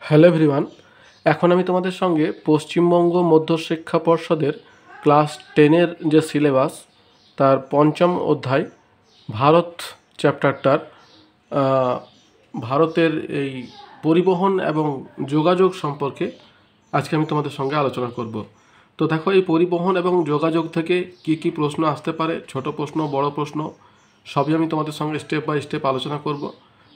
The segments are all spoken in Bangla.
Hello everyone. এখন আমি তোমাদের সঙ্গে পশ্চিমবঙ্গ মধ্যশিক্ষা পর্ষদের ক্লাস 10-এর যে সিলেবাস তার পঞ্চম অধ্যায় ভারত চ্যাপ্টারটার ভারতের এই পরিবহন এবং যোগাযোগ সম্পর্কে আজকে আমি তোমাদের সঙ্গে আলোচনা করব। তো দেখো, এই পরিবহন এবং যোগাযোগ থেকে কি কি প্রশ্ন আসতে পারে, ছোট প্রশ্ন, বড় প্রশ্ন, সবই আমি তোমাদের সঙ্গে স্টেপ বাই স্টেপ আলোচনা করব।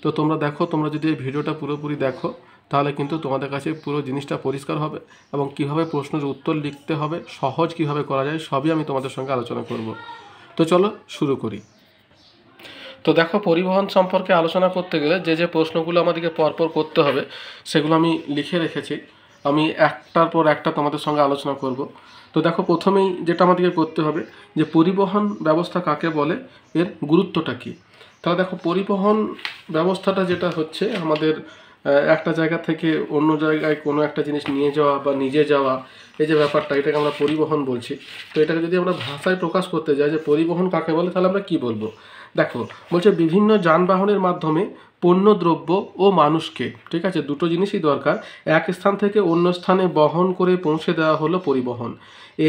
তো তোমরা দেখো, তোমরা যদি এই ভিডিওটা পুরোপুরি দেখো তাহলে কিন্তু তোমাদের কাছে পুরো জিনিসটা পরিষ্কার হবে এবং কিভাবে প্রশ্নের উত্তর লিখতে হবে, সহজ কিভাবে করা যায়, সবই আমি তোমাদের সঙ্গে আলোচনা করব। তো চলো শুরু করি। তো দেখো, পরিবহন সম্পর্কে আলোচনা করতে গেলে যে যে প্রশ্নগুলো আমাদেরকে পরপর করতে হবে সেগুলো আমি লিখে রেখেছি। আমি একটার পর একটা তোমাদের সঙ্গে আলোচনা করব। তো দেখো, প্রথমেই যেটা আমাদেরকে করতে হবে যে পরিবহন ব্যবস্থা কাকে বলে, এর গুরুত্বটা কী। তাহলে দেখো, পরিবহন ব্যবস্থাটা যেটা হচ্ছে আমাদের একটা জায়গা থেকে অন্য জায়গায় কোনো একটা জিনিস নিয়ে যাওয়া বা নিজে যাওয়া, এই যে ব্যাপারটা, এটাকে আমরা পরিবহন বলছি। তো এটাকে যদি আমরা ভাষায় প্রকাশ করতে যাই যে পরিবহন কাকে বলে, তাহলে আমরা কী বলবো। দেখো, বলছে বিভিন্ন যানবাহনের মাধ্যমে পণ্য, দ্রব্য ও মানুষকে, ঠিক আছে, দুটো জিনিসই দরকার, এক স্থান থেকে অন্য স্থানে বহন করে পৌঁছে দেওয়া হলো পরিবহন।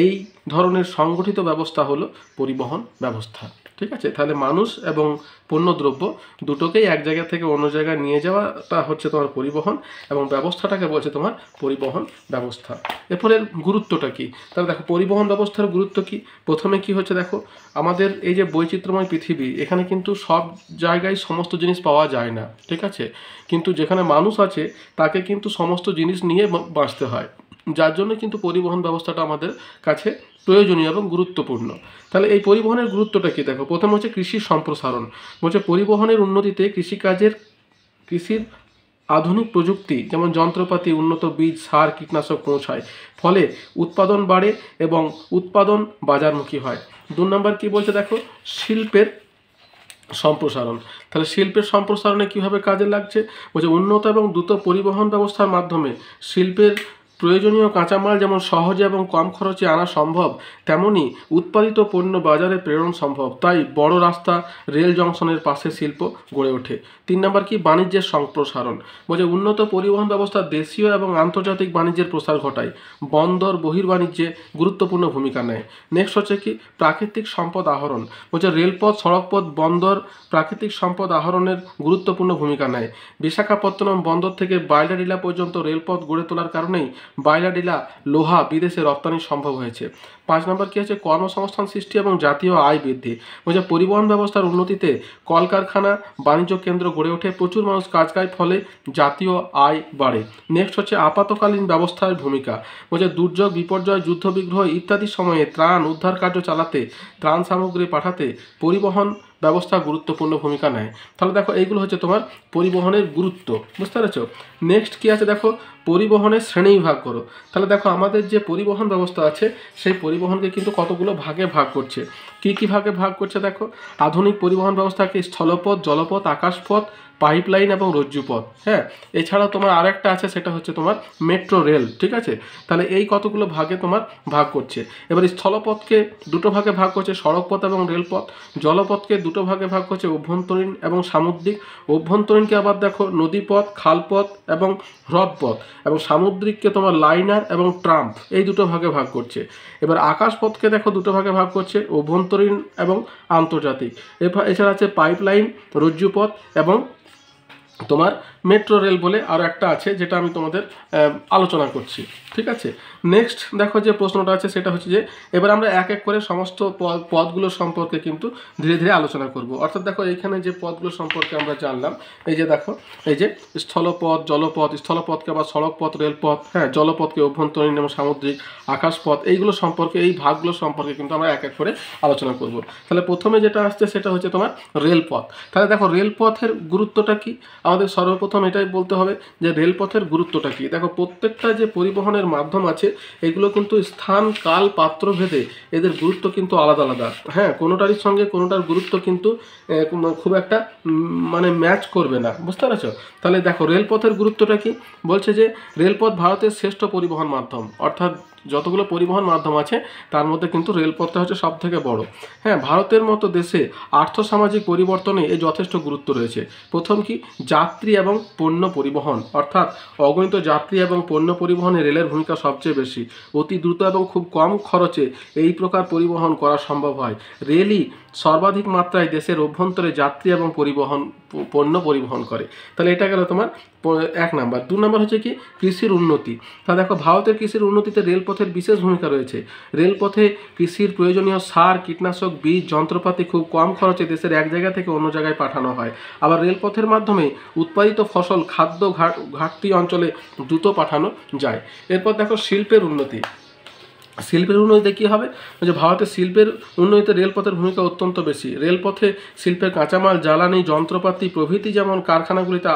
এই ধরনের সংগঠিত ব্যবস্থা হলো পরিবহন ব্যবস্থা। ঠিক আছে, তাহলে মানুষ এবং পণ্যদ্রব্য দুটোকেই এক জায়গা থেকে অন্য জায়গায় নিয়ে যাওয়াটা হচ্ছে তোমার পরিবহন, এবং ব্যবস্থাটাকে বলছে তোমার পরিবহন ব্যবস্থা। এরপরে গুরুত্বটা কি। তাহলে দেখো, পরিবহন ব্যবস্থার গুরুত্ব কি। প্রথমে কি হচ্ছে দেখো, আমাদের এই যে বৈচিত্র্যময় পৃথিবী, এখানে কিন্তু সব জায়গায় সমস্ত জিনিস পাওয়া যায় না, ঠিক আছে, কিন্তু যেখানে মানুষ আছে তাকে কিন্তু সমস্ত জিনিস নিয়ে বাঁচতে হয়, যার জন্য কিন্তু পরিবহন ব্যবস্থাটা আমাদের কাছে প্রয়োজনীয় এবং গুরুত্বপূর্ণ। তাহলে এই পরিবহনের গুরুত্বটা কি দেখো, প্রথম হচ্ছে কৃষির সম্প্রসারণ। বলছে পরিবহনের উন্নতিতে কৃষির আধুনিক প্রযুক্তি, যেমন যন্ত্রপাতি, উন্নত বীজ, সার, কীটনাশক পৌঁছায়, ফলে উৎপাদন বাড়ে এবং উৎপাদন বাজারমুখী হয়। 2 নম্বর কি বলছে দেখো, শিল্পের সম্প্রসারণ। তাহলে শিল্পের সম্প্রসারণে কীভাবে কাজে লাগছে, বলছে উন্নত এবং দ্রুত পরিবহন ব্যবস্থার মাধ্যমে শিল্পের প্রয়োজনীয় কাঁচামাল যেমন সহজে এবং কম খরচে আনা সম্ভব, তেমনি উৎপাদিত পণ্য বাজারে প্রেরণ সম্ভব। তাই বড় রাস্তা, রেল জংশনের পাশে শিল্প গড়ে ওঠে। 3 নম্বর কি, বাণিজ্যের সম্প্রসারণ। বলছে উন্নত পরিবহন ব্যবস্থা দেশীয় এবং আন্তর্জাতিক বাণিজ্যের প্রসার ঘটায়, বন্দর বহির্বাণিজ্যে গুরুত্বপূর্ণ ভূমিকা নেয়। নেক্সট হচ্ছে কি, প্রাকৃতিক সম্পদ আহরণ। বলছে রেলপথ, সড়কপথ, বন্দর প্রাকৃতিক সম্পদ আহরণের গুরুত্বপূর্ণ ভূমিকা নেয়। বিশাখাপত্তনম বন্দর থেকে বাইলাডিলা পর্যন্ত রেলপথ গড়ে তোলার কারণেই বাইলাডিলা লোহা বিদেশে রপ্তানি সম্ভব হয়েছে। 5 নম্বর কী হচ্ছে, কর্মসংস্থান সৃষ্টি এবং জাতীয় আয় বৃদ্ধি। বলছে পরিবহন ব্যবস্থার উন্নতিতে কলকারখানা, বাণিজ্য কেন্দ্র গড়ে ওঠে, প্রচুর মানুষ কাজ পায়, ফলে জাতীয় আয় বাড়ে। নেক্সট হচ্ছে আপাতকালীন ব্যবস্থার ভূমিকা। বলছে দুর্যোগ, বিপর্যয়, যুদ্ধবিগ্রহ ইত্যাদি সময়ে ত্রাণ উদ্ধার কার্য চালাতে, ত্রাণ সামগ্রী পাঠাতে পরিবহন ব্যবস্থা গুরুত্বপূর্ণ ভূমিকা নেয়। তাহলে দেখো, এইগুলো হচ্ছে তোমার পরিবহনের গুরুত্ব, বুঝতে পেরেছো। নেক্সট কি আছে দেখো, পরিবহনের শ্রেণীবিভাগ করো। তাহলে দেখো, আমাদের যে পরিবহন ব্যবস্থা আছে সেই পরিবহনকে কিন্তু কতগুলো ভাগে ভাগ করছে। কী কী ভাগে ভাগ করছে দেখো, আধুনিক পরিবহন ব্যবস্থাকে স্থলপথ, জলপথ, আকাশপথ, পাইপলাইন এবং রজ্জুপথ। হ্যাঁ, এছাড়াও তোমার আরেকটা আছে, সেটা হচ্ছে তোমার মেট্রো রেল। ঠিক আছে, তাহলে এই কতগুলো ভাগে তোমার ভাগ করছে। এবার স্থলপথকে দুটো ভাগে ভাগ করছে, সড়কপথ এবং রেলপথ। জলপথকে দুটো ভাগে ভাগ করছে, অভ্যন্তরীণ এবং সামুদ্রিক। অভ্যন্তরীণকে আবার দেখো নদীপথ, খালপথ এবং হ্রদপথ, এবং সামুদ্রিককে তোমার লাইনার এবং ট্রাম্প, এই দুটো ভাগে ভাগ করছে। এবার আকাশপথকে দেখো দুটো ভাগে ভাগ করছে, অভ্যন্তরীণ এবং আন্তর্জাতিক। এছাড়া আছে পাইপলাইন, রজ্জুপথ এবং তোমার মেট্রো রেল বলে আরও একটা আছে, যেটা আমি তোমাদের আলোচনা করছি। ঠিক আছে, নেক্সট দেখো যে প্রশ্নটা আছে সেটা হচ্ছে যে এবার আমরা এক এক করে সমস্ত পদগুলো সম্পর্কে কিন্তু ধীরে ধীরে আলোচনা করব। অর্থাৎ দেখো, এইখানে যে পদগুলো সম্পর্কে আমরা জানলাম, এই যে দেখো, এই যে স্থলপথ, জলপথ, স্থলপথকে আবার সড়কপথ, রেলপথ, হ্যাঁ, জলপথকে অভ্যন্তরীণ এবং সামুদ্রিক, আকাশপথ, এইগুলো সম্পর্কে, এই ভাগগুলো সম্পর্কে কিন্তু আমরা এক এক করে আলোচনা করব। তাহলে প্রথমে যেটা আসছে সেটা হচ্ছে তোমার রেলপথ। তাহলে দেখো, রেলপথের গুরুত্বটা কি, আমাদের সর্বপ্রথম এটাই বলতে হবে যে রেলপথের গুরুত্বটা কী। দেখো, প্রত্যেকটা যে পরিবহনের মাধ্যম আছে এগুলো কিন্তু স্থান, কাল, পাত্র ভেদে এদের গুরুত্ব কিন্তু আলাদা আলাদা। হ্যাঁ, কোনোটারই সঙ্গে কোনোটার গুরুত্ব কিন্তু খুব একটা মানে ম্যাচ করবে না, বুঝতে পারছো। তাহলে দেখো, রেলপথের গুরুত্বটা কি, বলছে যে রেলপথ ভারতের শ্রেষ্ঠ পরিবহন মাধ্যম। অর্থাৎ যতগুলো পরিবহন মাধ্যম আছে তার মধ্যে কিন্তু রেলপথটা হচ্ছে সব থেকে বড়। হ্যাঁ, ভারতের মতো দেশে আর্থসামাজিক পরিবর্তনে এর যথেষ্ট গুরুত্ব রয়েছে। প্রথম কি, যাত্রী এবং পণ্য পরিবহন, অর্থাৎ অগণিত যাত্রী এবং পণ্য পরিবহনে রেলের ভূমিকা সবচেয়ে বেশি। অতি দ্রুত এবং খুব কম খরচে এই প্রকার পরিবহন করা সম্ভব হয়। রেলই সর্বাধিক মাত্রায় দেশের অভ্যন্তরে যাত্রী এবং পণ্য পরিবহন করে। তাহলে এটা গেল তোমার 1 নাম্বার। 2 নাম্বার হচ্ছে কি, কৃষির উন্নতি। তা দেখো, ভারতের কৃষির উন্নতিতে রেলপথের বিশেষ ভূমিকা রয়েছে। রেলপথে কৃষির প্রয়োজনীয় সার, কীটনাশক, বীজ, যন্ত্রপাতি খুব কম খরচে দেশের এক জায়গা থেকে অন্য জায়গায় পাঠানো হয়। আবার রেলপথের মাধ্যমে উৎপাদিত ফসল খাদ্য ঘাটতি অঞ্চলে দ্রুত পাঠানো যায়। এরপর দেখো, শিল্পের উন্নতি। শিল্পের উন্নতিতে কী হবে, যে ভারতের শিল্পের উন্নতিতে রেলপথের ভূমিকা অত্যন্ত বেশি। রেলপথে শিল্পের কাঁচামাল, জ্বালানি, যন্ত্রপাতি প্রভৃতি যেমন কারখানাগুলিতে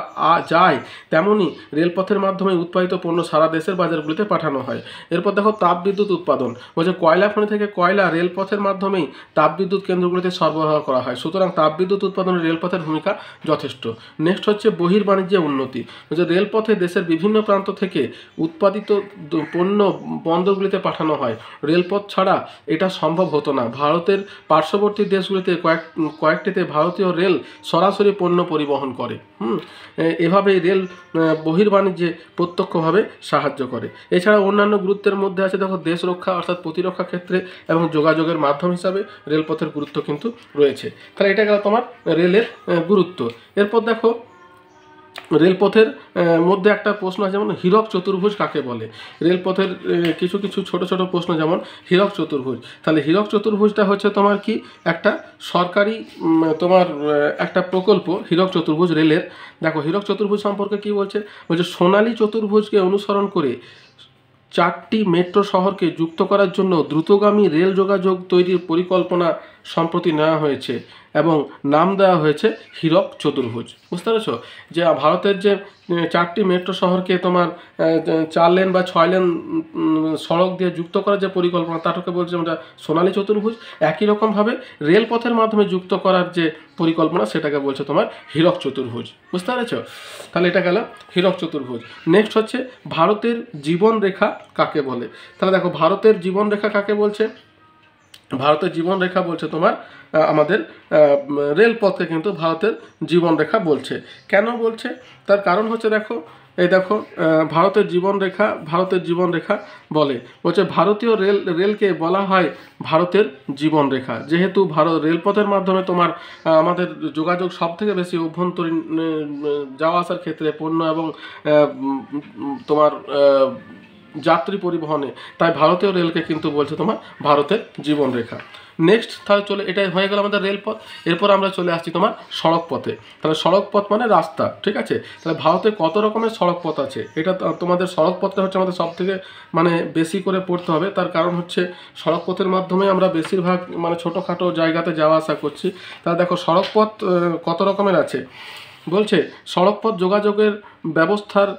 যায়, তেমনি রেলপথের মাধ্যমে উৎপাদিত পণ্য সারা দেশের বাজারগুলিতে পাঠানো হয়। এরপর দেখো, তাপবিদ্যুৎ উৎপাদন। বলছে কয়লা খনি থেকে কয়লা রেলপথের মাধ্যমেই তাপবিদ্যুৎ কেন্দ্রগুলিতে সরবরাহ করা হয়। সুতরাং তাপবিদ্যুৎ উৎপাদনে রেলপথের ভূমিকা যথেষ্ট। নেক্সট হচ্ছে বহির্বাণিজ্যে উন্নতি। বলছে রেলপথে দেশের বিভিন্ন প্রান্ত থেকে উৎপাদিত পণ্য বন্দরগুলিতে পাঠানো হয়। রেলপথ ছাড়া এটা সম্ভব হতো না। ভারতের পার্শ্ববর্তী দেশগুলিতে কয়েকটিতে ভারতীয় রেল সরাসরি পণ্য পরিবহন করে। এভাবে রেল বহির্বাণিজ্যে প্রত্যক্ষভাবে সাহায্য করে। এছাড়া অন্যান্য গুরুত্বের মধ্যে আছে দেখো, দেশ রক্ষা অর্থাৎ প্রতিরক্ষা ক্ষেত্রে এবং যোগাযোগের মাধ্যম হিসাবে রেলপথের গুরুত্ব কিন্তু রয়েছে। তাহলে এটা গেল তোমার রেলের গুরুত্ব। এরপর দেখো, রেলপথের মধ্যে একটা প্রশ্ন আছে, যেমন হীরক চতুর্ভুজ কাকে বলে। রেলপথের কিছু কিছু ছোট ছোট প্রশ্ন, যেমন হীরক চতুর্ভুজ। তাহলে হীরক চতুর্ভুজটা হচ্ছে তোমার কি, একটা সরকারি তোমার একটা প্রকল্প হীরক চতুর্ভুজ রেলের। দেখো, হীরক চতুর্ভুজ সম্পর্কে কি বলছে, সোনালী চতুর্ভুজকে অনুসরণ করে 4টি মেট্রো শহরকে যুক্ত করার জন্য দ্রুতগামী রেল যোগাযোগ তৈরির পরিকল্পনা সম্প্রতি নেওয়া হয়েছে এবং নাম দেওয়া হয়েছে হীরক চতুর্ভুজ। বুঝতে পেরেছো, যে ভারতের যে 4টি মেট্রো শহরকে তোমার 4 লেন বা 6 লেন সড়ক দিয়ে যুক্ত করার যে পরিকল্পনা, তাটাকে বলছে আমরা সোনালী চতুর্ভুজ। একই রকমভাবে রেলপথের মাধ্যমে যুক্ত করার যে পরিকল্পনা, সেটাকে বলছে তোমার হীরক চতুর্ভুজ। বুঝতে পেরেছো, তাহলে এটা গেল হীরক চতুর্ভুজ। নেক্সট হচ্ছে ভারতের জীবনরেখা কাকে বলে। তাহলে দেখো, ভারতের জীবনরেখা কাকে বলছে, ভারতের জীবনরেখা বলছে তোমার আমাদের রেলপথকে কিন্তু ভারতের জীবনরেখা বলছে। কেন বলছে, তার কারণ হচ্ছে দেখো, এই দেখো, ভারতের জীবনরেখা বলছে ভারতীয় রেলকে বলা হয় ভারতের জীবনরেখা, যেহেতু রেলপথের মাধ্যমে তোমার আমাদের যোগাযোগ সব থেকে বেশি অভ্যন্তরীণ যাওয়া আসার ক্ষেত্রে পণ্য এবং তোমার যাত্রী পরিবহনে, তাই ভারতীয় রেলকে কিন্তু বলছে তোমার ভারতের জীবনরেখা। নেক্সট, তাহলে চলে, এটাই হয়ে গেল আমাদের রেলপথ। এরপর আমরা চলে আসছি তোমার সড়ক পথে। তাহলে সড়ক পথ মানে রাস্তা, ঠিক আছে। তাহলে ভারতে কত রকমের সড়ক পথ আছে, এটা তোমাদের সড়ক পথটা হচ্ছে আমাদের সব থেকে মানে বেশি করে পড়তে হবে। তার কারণ হচ্ছে সড়ক পথের মাধ্যমে আমরা বেশিরভাগ মানে ছোটোখাটো জায়গাতে যাওয়া আসা করছি। তাহলে দেখো, সড়ক পথ কত রকমের আছে। বলছে সড়কপথ যোগাযোগের ব্যবস্থার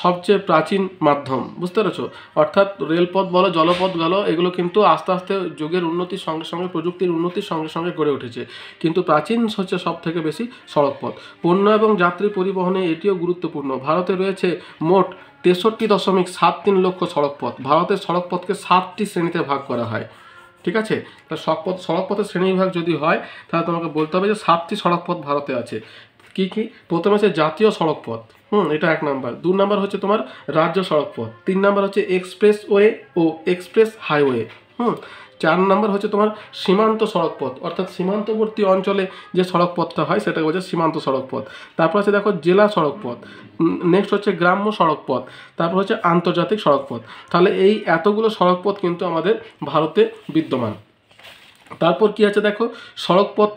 সবচেয়ে প্রাচীন মাধ্যম। বুঝতে পেরেছো, অর্থাৎ রেলপথ বলো, জলপথ বলো, এগুলো কিন্তু আস্তে আস্তে যুগের উন্নতির সঙ্গে সঙ্গে, প্রযুক্তির উন্নতির সঙ্গে সঙ্গে গড়ে উঠেছে, কিন্তু প্রাচীন হচ্ছে সব থেকে বেশি সড়কপথ। পণ্য এবং যাত্রী পরিবহনে এটিও গুরুত্বপূর্ণ। ভারতে রয়েছে মোট 63.73 লক্ষ সড়কপথ। ভারতের সড়কপথকে 7টি শ্রেণীতে ভাগ করা হয়, ঠিক আছে। তা সড়কপথের শ্রেণীবিভাগ যদি হয়, তাহলে তোমাকে বলতে হবে যে 7টি সড়কপথ ভারতে আছে। কি কি, প্রথমে হচ্ছে জাতীয় সড়কপথ, এটা 1 নাম্বার। 2 নাম্বার হচ্ছে তোমার রাজ্য সড়কপথ। 3 নাম্বার হচ্ছে এক্সপ্রেসওয়ে ও এক্সপ্রেস হাইওয়ে। 4 নাম্বার হচ্ছে তোমার সীমান্ত সড়কপথ, অর্থাৎ সীমান্তবর্তী অঞ্চলে যে সড়কপথটা হয় সেটাকে বলছে সীমান্ত সড়কপথ। তারপর আছে দেখো জেলা সড়কপথ। নেক্সট হচ্ছে গ্রাম্য সড়কপথ। তারপর হচ্ছে আন্তর্জাতিক সড়কপথ। তাহলে এই এতগুলো সড়কপথ কিন্তু আমাদের ভারতে বিদ্যমান। তারপর কি আছে দেখো, সড়কপথ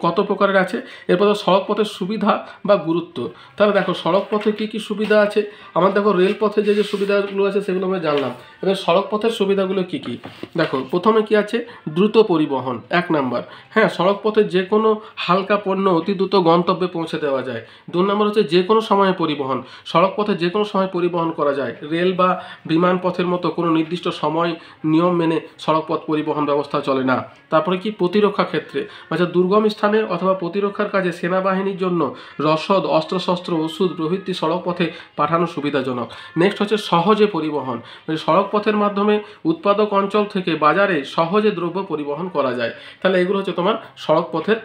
কত প্রকারের আছে। এরপর সড়কপথের সুবিধা বা গুরুত্ব। তাহলে দেখো, সড়কপথে কি কি সুবিধা আছে। আমার দেখো, রেলপথে যে যে সুবিধাগুলো আছে সেগুলো আমরা জানলাম। এবার সড়কপথের সুবিধাগুলো কি কি, দেখো প্রথমে কি আছে, দ্রুত পরিবহন 1 নাম্বার। হ্যাঁ, সড়কপথে যে কোনো হালকা পণ্য অতি দ্রুত গন্তব্যে পৌঁছে দেওয়া যায়। 2 নম্বর হচ্ছে যে কোনো সময়ে পরিবহন। সড়কপথে যে কোনো সময় পরিবহন করা যায়। রেল বা বিমান পথের মতো কোনো নির্দিষ্ট সময় নিয়ম মেনে সড়কপথ পরিবহন ব্যবস্থা চলে না। তারপরে কি প্রতিরক্ষা ক্ষেত্রে, আচ্ছা দুর্গম স্থানে অথবা প্রতিরক্ষার কাজে সেনাবাহিনীর জন্য রসদ, অস্ত্রশস্ত্র, ওষুধ প্রভৃতি সড়ক পথে পাঠানো সুবিধাজনক। নেক্সট হচ্ছে সহজে পরিবহন, মানে সড়ক পথের মাধ্যমে উৎপাদক অঞ্চল থেকে বাজারে সহজে দ্রব্য পরিবহন করা যায়। তাহলে এগুলো হচ্ছে তোমার সড়ক পথের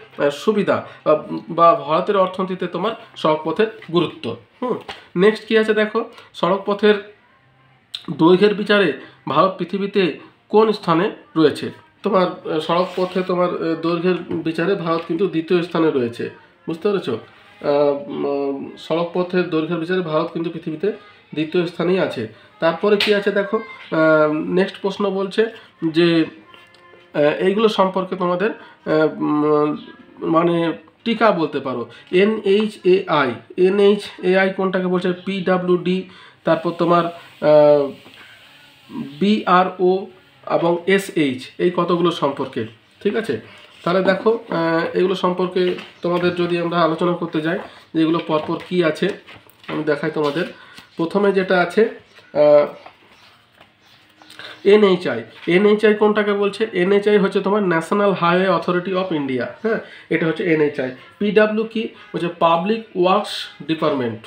সুবিধা বা ভারতের অর্থনীতিতে তোমার সড়ক পথের গুরুত্ব। নেক্সট কি আছে দেখো, সড়ক পথের দৈর্ঘ্যের বিচারে ভারত পৃথিবীতে কোন স্থানে রয়েছে? তোমার সড়ক পথে তোমার দৈর্ঘ্যের বিচারে ভারত কিন্তু দ্বিতীয় স্থানে রয়েছে, বুঝতে পেরেছ? সড়ক পথের দৈর্ঘ্যের বিচারে ভারত কিন্তু পৃথিবীতে দ্বিতীয় স্থানেই আছে। তারপরে কি আছে দেখো, নেক্সট প্রশ্ন বলছে যে এইগুলো সম্পর্কে তোমাদের মানে টিকা বলতে পারো। এনএইচএআই কোনটাকে বলছে? পিডাব্লিউডি, তারপর তোমার বিআরও এবং এসএইচ, এই কতগুলো সম্পর্কে, ঠিক আছে? তাহলে দেখো এগুলো সম্পর্কে তোমাদের যদি আমরা আলোচনা করতে যাই যে এগুলো পরপর কি আছে আমি দেখাই তোমাদের। প্রথমে যেটা আছে এনএইচআই কোনটাকে বলছে? এনএইচআই হচ্ছে তোমার national highway authority of India, হ্যাঁ, এটা হচ্ছে এনএইচআই। পিডাব্লিউ কি হচ্ছে? Public works department.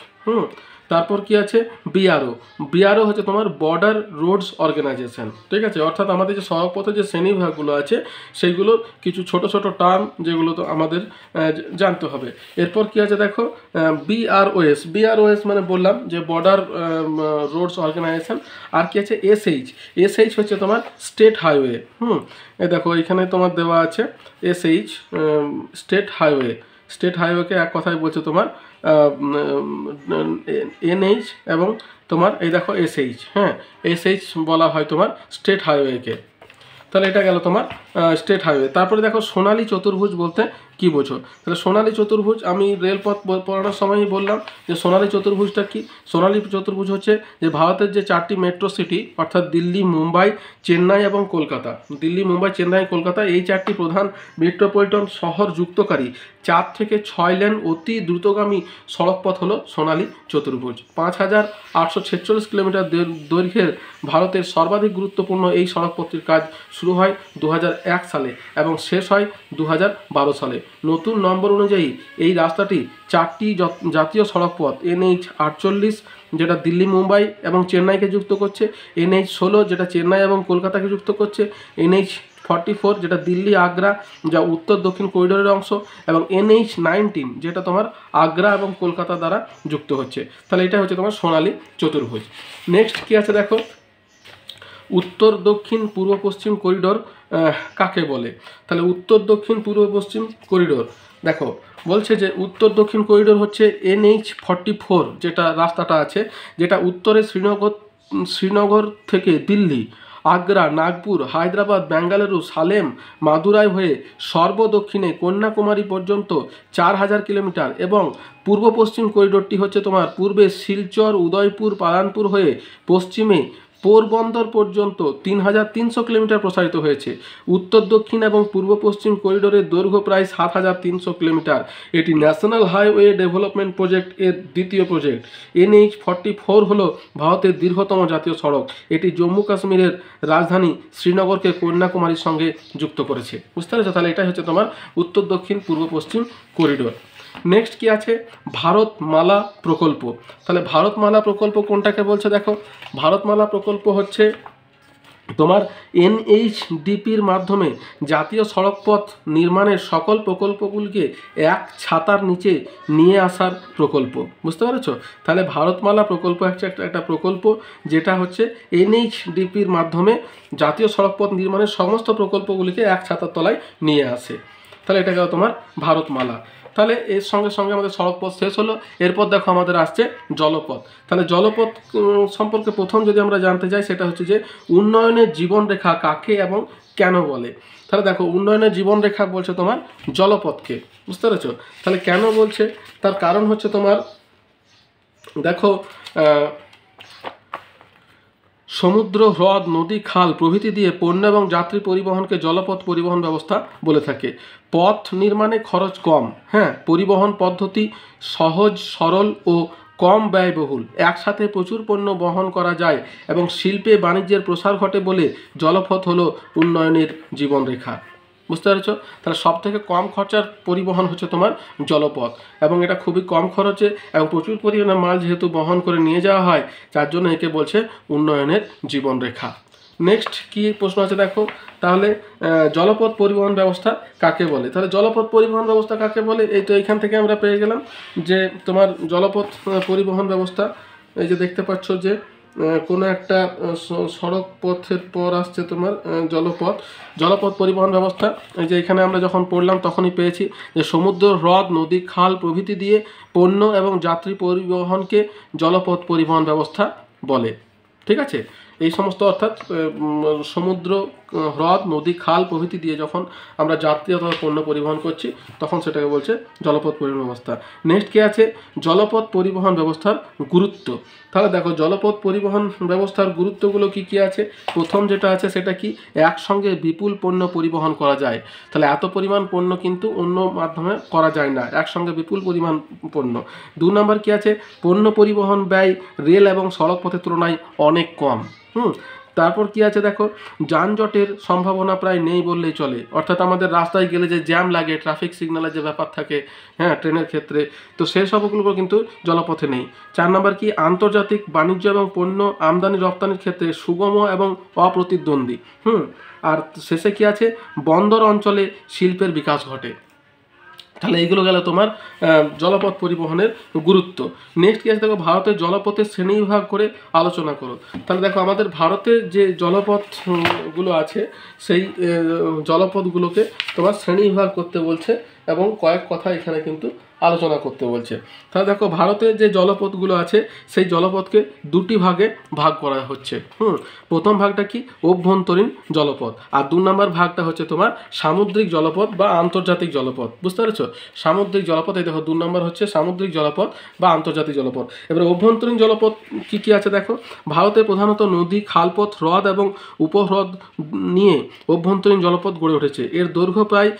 তারপর কি আছে? বিআরও হচ্ছে তোমার বর্ডার রোডস অর্গানাইজেশন, ঠিক আছে? অর্থাৎ আমাদের যে সড়ক পথে যে শ্রেণীবিভাগগুলো আছে সেইগুলোর কিছু ছোট ছোট টার্ম যেগুলো তো আমাদের জানতে হবে। এরপর কি আছে দেখো, বিআরওএস মানে বললাম যে বর্ডার রোডস অর্গানাইজেশন। আর কি আছে? এসএইচ হচ্ছে তোমার স্টেট হাইওয়ে। এ দেখো এখানে তোমার দেওয়া আছে এসএইচ, স্টেট হাইওয়েকে এক কথায় বলছে তোমার এনএইচ এবং তোমার এই দেখো এসএইচ, হ্যাঁ, এসএইচ বলা হয় তোমার স্টেট হাইওয়েকে। তাহলে এটা গেল তোমার স্টেট হাইওয়ে। তারপরে দেখো সোনালী চতুর্ভুজ বলতে কি বোঝো? তাহলে সোনালী চতুর্ভুজ আমি রেলপথ পড়ানোর সময়ই বললাম যে সোনালী চতুর্ভুজটা কি। সোনালী চতুর্ভুজ হচ্ছে যে ভারতের যে 4টি মেট্রো সিটি অর্থাৎ দিল্লি, মুম্বাই, চেন্নাই এবং কলকাতা, দিল্লি, মুম্বাই, চেন্নাই, কলকাতা, এই 4টি প্রধান মেট্রোপলিটন শহর যুক্তকারী 4 থেকে 6 লেন অতি দ্রুতগামী সড়কপথ হলো সোনালী চতুর্ভুজ। 5846 কিলোমিটার দৈর্ঘ্যের ভারতের সর্বাধিক গুরুত্বপূর্ণ এই সড়কপথটির কাজ শুরু হয় 2001 সালে এবং শেষ হয় 2012 সালে। নতুন নম্বর অনুযায়ী এই রাস্তাটি 4টি জাতীয় সড়কপথ NH 48 যেটা দিল্লি, মুম্বাই এবং চেন্নাইকে যুক্ত করছে, NH 16 যেটা চেন্নাই এবং কলকাতাকে যুক্ত করছে, NH 44 যেটা দিল্লি, আগ্রা যা উত্তর দক্ষিণ করিডোরের অংশ, এবং NH 19 যেটা তোমার আগ্রা এবং কলকাতা দ্বারা যুক্ত হচ্ছে। তাহলে এটা হচ্ছে তোমার সোনালী চতুর্ভুজ। নেক্সট কি আছে দেখো, উত্তর দক্ষিণ পূর্ব পশ্চিম করিডোর কাকে বলে? তাহলে উত্তর দক্ষিণ পূর্ব পশ্চিম করিডোর দেখো বলছে যে উত্তর দক্ষিণ করিডোর হচ্ছে NH 44 যেটা রাস্তাটা আছে, যেটা উত্তরে শ্রীনগর থেকে দিল্লি, আগ্রা, নাগপুর, হায়দ্রাবাদ, বেঙ্গালুরু, সালেম, মাদুরাই হয়ে সর্বদক্ষিণে কন্যাকুমারী পর্যন্ত 4000 কিলোমিটার, এবং পূর্ব পশ্চিম করিডোরটি হচ্ছে তোমার পূর্বে শিলচর, উদয়পুর, পালানপুর হয়ে পশ্চিমে পোরবন্দর পর্যন্ত 3300 কিলোমিটার প্রসারিত হয়েছে। উত্তর দক্ষিণ এবং পূর্ব পশ্চিম করিডোরের দৈর্ঘ্য প্রায় 7300 কিলোমিটার। এটি ন্যাশনাল হাইওয়ে ডেভেলপমেন্ট প্রজেক্ট এর দ্বিতীয় প্রজেক্ট। NH 44 হলো ভারতের দীর্ঘতম জাতীয় সড়ক। এটি জম্মু কাশ্মীরের রাজধানী শ্রীনগরকে কন্যাকুমারীর সঙ্গে যুক্ত করেছে, বুঝতে পেরেছো? তাহলে এটাই হচ্ছে তোমার উত্তর দক্ষিণ পূর্ব পশ্চিম করিডোর। নেক্সট কি আছে, ভারতমালা প্রকল্প। তাহলে ভারতমালা প্রকল্প কোনটাকে বলছে দেখো, ভারতমালা প্রকল্প হচ্ছে তোমার NHDPর মাধ্যমে জাতীয় সড়কপথ নির্মাণের সকল প্রকল্পগুলিকে এক ছাতার নিচে নিয়ে আসার প্রকল্প, বুঝতে পেরেছো? তাহলে ভারতমালা প্রকল্প হচ্ছে একটা প্রকল্প যেটা হচ্ছে NHDPর মাধ্যমে জাতীয় সড়কপথ নির্মাণের সমস্ত প্রকল্পগুলিকে এক ছাতার তলায় নিয়ে আসে। তাহলে এটা গেল তোমার ভারতমালা। তাহলে এর সঙ্গে সঙ্গে আমাদের সড়কপথ শেষ হলো। এরপর দেখো আমাদের আসছে জলপথ। তাহলে জলপথ সম্পর্কে প্রথম যদি আমরা জানতে চাই সেটা হচ্ছে যে উন্নয়নের জীবনরেখা কাকে এবং কেন বলে। তাহলে দেখো উন্নয়নের জীবনরেখা বলছে তোমার জলপথকে, বুঝতে পেরেছো? তাহলে কেন বলছে, তার কারণ হচ্ছে তোমার দেখো সমুদ্র, হ্রদ, নদী, খাল প্রভৃতি দিয়ে পণ্য এবং যাত্রী পরিবহনকে জলপথ পরিবহন ব্যবস্থা বলে থাকে। পথ নির্মাণে খরচ কম, হ্যাঁ, পরিবহন পদ্ধতি সহজ, সরল ও কম ব্যয়বহুল, একসাথে প্রচুর পণ্য বহন করা যায় এবং শিল্পে বাণিজ্যের প্রসার ঘটে বলে জলপথ হলো উন্নয়নের জীবনরেখা, বুঝতে পেরেছো? তাহলে সব থেকে কম খরচার পরিবহন হচ্ছে তোমার জলপথ, এবং এটা খুবই কম খরচে এবং প্রচুর পরিমাণে মাল যেহেতু বহন করে নিয়ে যাওয়া হয়, যার জন্য একে বলছে উন্নয়নের জীবনরেখা। নেক্সট কি প্রশ্ন আছে দেখো, তাহলে জলপথ পরিবহন ব্যবস্থা কাকে বলে? তাহলে জলপথ পরিবহন ব্যবস্থা কাকে বলে, এই তো এইখান থেকে আমরা পেয়ে গেলাম যে তোমার জলপথ পরিবহন ব্যবস্থা, এই যে দেখতে পাচ্ছ যে কোনো একটা সড়ক পথের পর আসছে তোমার জলপথ পরিবহন ব্যবস্থা। এই যে এখানে আমরা যখন পড়লাম তখনই পেয়েছি যে সমুদ্র, হ্রদ, নদী, খাল প্রভৃতি দিয়ে পণ্য এবং যাত্রী পরিবহনকে জলপথ পরিবহন ব্যবস্থা বলে। ঠিক আছে, এই সমস্ত অর্থাৎ সমুদ্র, হ্রদ, নদী, খাল প্রভৃতি দিয়ে যখন আমরা যাত্রী অথবা পণ্য পরিবহন করছি তখন সেটাকে বলছে জলপথ পরিবহন ব্যবস্থা। নেক্সট কি আছে, জলপথ পরিবহন ব্যবস্থার গুরুত্ব। তাহলে দেখো জলপথ পরিবহন ব্যবস্থার গুরুত্বগুলো কি কি আছে। প্রথম যেটা আছে সেটা কি, একসঙ্গে বিপুল পণ্য পরিবহন করা যায়। তাহলে এত পরিমাণ পণ্য কিন্তু অন্য মাধ্যমে করা যায় না, একসঙ্গে বিপুল পরিমাণ পণ্য। 2 নম্বর কি আছে, পণ্য পরিবহন ব্যয় রেল এবং সড়ক পথের তুলনায় অনেক কম। তারপর কি আছে দেখো, যানজটের সম্ভাবনা প্রায় নেই বললেই চলে, অর্থাৎ আমাদের রাস্তায় গেলে যে জ্যাম লাগে, ট্রাফিক সিগন্যালের যে ব্যাপার থাকে, হ্যাঁ ট্রেনের ক্ষেত্রে, তো সেই সবগুলো কিন্তু জলপথে নেই। 4 নম্বর কি, আন্তর্জাতিক বাণিজ্য এবং পণ্য আমদানি রপ্তানির ক্ষেত্রে সুগম এবং অপ্রতিদ্বন্দ্বী। আর শেষে কি আছে, বন্দর অঞ্চলে শিল্পের বিকাশ ঘটে। তাহলে এইগুলো গেল তোমার জলপথ পরিবহনের গুরুত্ব। নেক্সট কি আছে দেখো, ভারতের জলপথের শ্রেণীবিভাগ করে আলোচনা করো। তাহলে দেখো আমাদের ভারতের যে জলপথগুলো আছে সেই জলপথগুলোকে তোমার শ্রেণীবিভাগ করতে বলছে এবং কয়েক কথা এখানে কিন্তু আলোচনা করতে বলছে। তাহলে দেখো ভারতের যে জলপথগুলো আছে সেই জলপথকে 2টি ভাগে ভাগ করা হচ্ছে। প্রথম ভাগটা কি, অভ্যন্তরীণ জলপথ, আর 2 নম্বর ভাগটা হচ্ছে তোমার সামুদ্রিক জলপথ বা আন্তর্জাতিক জলপথ। বুঝতে পেরেছো? সামুদ্রিক জলপথ, এই দেখো 2 নম্বর হচ্ছে সামুদ্রিক জলপথ বা আন্তর্জাতিক জলপথ। এবারে অভ্যন্তরীণ জলপথ কি কি আছে দেখো, ভারতে প্রধানত নদী, খালপথ, হ্রদ এবং উপহ্রদ নিয়ে অভ্যন্তরীণ জলপথ গড়ে উঠেছে। এর দৈর্ঘ্য প্রায়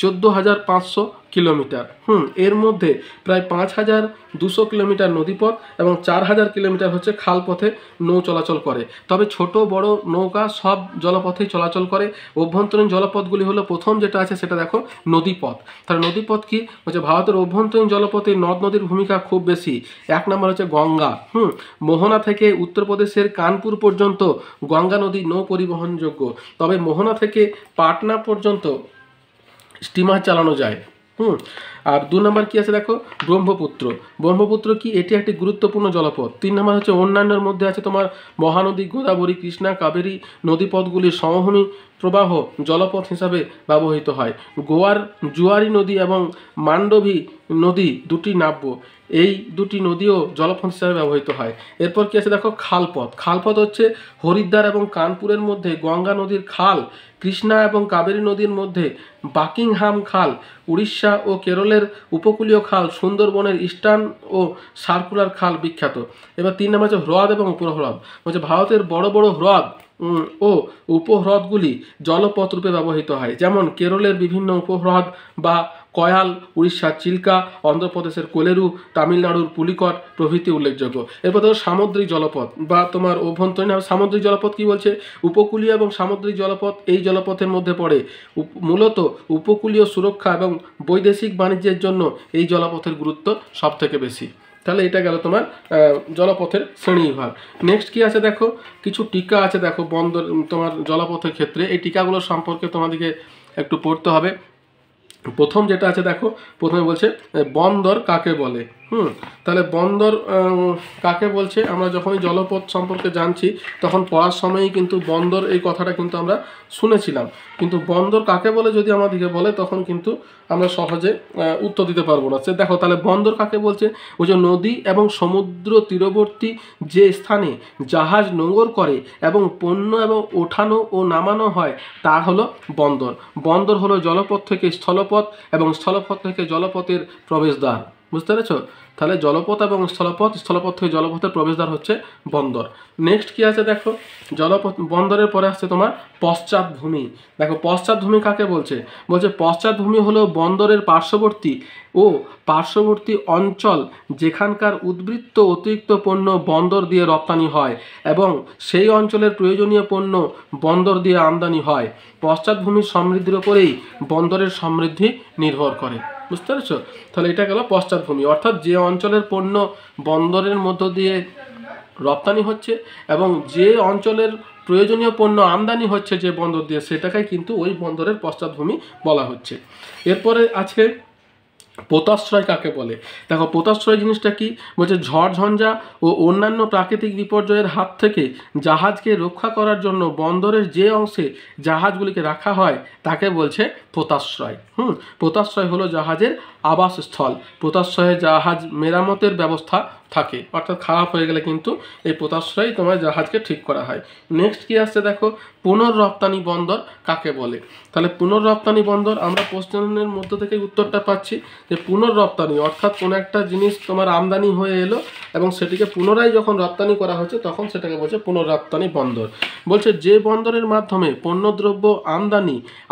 14,500 কিলোমিটার। এর মধ্যে প্রায় 5,200 কিলোমিটার নদীপথ এবং 4,000 কিলোমিটার হচ্ছে খালপথে নৌ চলাচল করে। তবে ছোট বড় নৌকা সব জলপথেই চলাচল করে। অভ্যন্তরীণ জলপথগুলি হলো, প্রথম যেটা আছে সেটা দেখো নদীপথ। তাহলে নদীপথ কি হচ্ছে, ভারতের অভ্যন্তরীণ জলপথে নদ নদীর ভূমিকা খুব বেশি। 1 নম্বর হচ্ছে গঙ্গা। মোহনা থেকে উত্তরপ্রদেশের কানপুর পর্যন্ত গঙ্গা নদী নৌ পরিবহনযোগ্য, তবে মোহনা থেকে পাটনা পর্যন্ত স্টিমার চালানো যায়। আর 2 নম্বর কি আছে দেখো, ব্রহ্মপুত্র কি, এটি একটি গুরুত্বপূর্ণ জলপথ। 3 নম্বর হচ্ছে অন্যান্যের মধ্যে আছে তোমার মহানদী, গোদাবরী, কৃষ্ণা, কাবেরী নদীপথগুলির সমভূমি প্রবাহ জলপথ হিসাবে ব্যবহৃত হয়। গোয়ার জুয়ারি নদী এবং মান্ডবী নদী 2টি নাব্য, এই 2টি নদীও জলপথ হিসাবে ব্যবহৃত হয়। এরপর কি আছে দেখো, খালপথ হচ্ছে হরিদ্বার এবং কানপুরের মধ্যে গঙ্গা নদীর খাল, কৃষ্ণা এবং কাবেরী নদীর মধ্যে বাকিংহাম খাল, উড়িষ্যা ও কেরলের উপকূলীয় খাল, সুন্দরবনের ইস্টার্ন ও সার্কুলার খাল বিখ্যাত। এবার 3 নম্বর হচ্ছে হ্রদ এবং উপহ্রদ। বলছে ভারতের বড় বড় হ্রদ ও উপহ্রদগুলি জলপথ রূপে ব্যবহৃত হয়, যেমন কেরলের বিভিন্ন উপহ্রদ বা কয়াল, উড়িষ্যার চিল্কা, অন্ধ্রপ্রদেশের কোলেরু, তামিলনাড়ুর পুলিকট প্রভৃতি উল্লেখযোগ্য। এরপর ধরো সামুদ্রিক জলপথ বা তোমার অভ্যন্তরীণ সামুদ্রিক জলপথ কি বলছে, উপকূলীয় এবং সামুদ্রিক জলপথ এই জলপথের মধ্যে পড়ে। মূলত উপকূলীয় সুরক্ষা এবং বৈদেশিক বাণিজ্যের জন্য এই জলপথের গুরুত্ব সব থেকে বেশি। তাহলে এটা গেল তোমার জলপথের শ্রেণীবিভাগ। নেক্সট কি আছে দেখো, কিছু টিকা আছে দেখো বন্দর তোমার জলপথের ক্ষেত্রে, এই টিকাগুলোর সম্পর্কে তোমাদেরকে একটু পড়তে হবে। প্রথম যেটা আছে দেখো, প্রথমে বলছে বন্দর কাকে বলে। তাহলে বন্দর কাকে বলছে, আমরা যখনই জলপথ সম্পর্কে জানছি তখন পড়ার সময়ই কিন্তু বন্দর এই কথাটা কিন্তু আমরা শুনেছিলাম, কিন্তু বন্দর কাকে বলে যদি আমাদেরকে বলে তখন কিন্তু আমরা সহজে উত্তর দিতে পারবো না। দেখো তাহলে বন্দর কাকে বলছে, ওই যে নদী এবং সমুদ্র তীরবর্তী যে স্থানে জাহাজ নোঙর করে এবং পণ্য এবং ওঠানো ও নামানো হয় তা হলো বন্দর। বন্দর হলো জলপথ থেকে স্থলপথ এবং স্থলপথ থেকে জলপথের প্রবেশদ্বার। বুঝতে পেরেছ? তাহলে জলপথ এবং স্থলপথ, স্থলপথ থেকে জলপথের প্রবেশদ্বার হচ্ছে বন্দর। নেক্সট কি আছে দেখো, জলপথ বন্দরের পরে আসছে তোমার পশ্চাৎভূমি। দেখো পশ্চাৎভূমি কাকে বলছে, বলছে পশ্চাৎভূমি হলো বন্দরের পার্শ্ববর্তী অঞ্চল যেখানকার উদ্বৃত্ত অতিরিক্ত পণ্য বন্দর দিয়ে রপ্তানি হয় এবং সেই অঞ্চলের প্রয়োজনীয় পণ্য বন্দর দিয়ে আমদানি হয়। পশ্চাৎভূমির সমৃদ্ধির ওপরেই বন্দরের সমৃদ্ধি নির্ভর করে। বুঝতে পেরেছো? তাহলে এটা গেল পশ্চাৎভূমি, অর্থাৎ যে অঞ্চলের পণ্য বন্দরের মধ্য দিয়ে রপ্তানি হচ্ছে এবং যে অঞ্চলের প্রয়োজনীয় পণ্য আমদানি হচ্ছে যে বন্দর দিয়ে, সেটাকে কিন্তু ওই বন্দরের পশ্চাৎভূমি বলা হচ্ছে। এরপরে আছে পোতাশ্রয় কাকে বলে। দেখো পোতাশ্রয় জিনিসটা কি, বলছে ঝড়ঝঞ্ঝা ও অন্যান্য প্রাকৃতিক বিপর্যয়ের হাত থেকে জাহাজকে রক্ষা করার জন্য বন্দরের যে অংশে জাহাজগুলিকে রাখা হয় তাকে বলছে পোতাশ্রয়। পোতাশ্রয় হলো জাহাজের আবাসস্থল। পোতাশ্রয়ে জাহাজ মেরামতের ব্যবস্থা থাকে, অর্থাৎ খারাপ হয়ে গেলে কিন্তু এই পোতাশ্রয় তোমার জাহাজকে ঠিক করা হয়। নেক্সট কি আসছে দেখো, পুনর্রপ্তানি বন্দর কাকে বলে। তাহলে পুনর্রপ্তানি বন্দর আমরা প্রশ্নের মধ্য থেকে উত্তরটা পাচ্ছি যে পুনর্রপ্তানি অর্থাৎ কোনো একটা জিনিস তোমার আমদানি হয়ে এলো এবং সেটিকে পুনরায় যখন রপ্তানি করা হচ্ছে তখন সেটাকে বলছে পুনর্রপ্তানি বন্দর। বলছে যে বন্দরের মাধ্যমে পণ্যদ্রব্য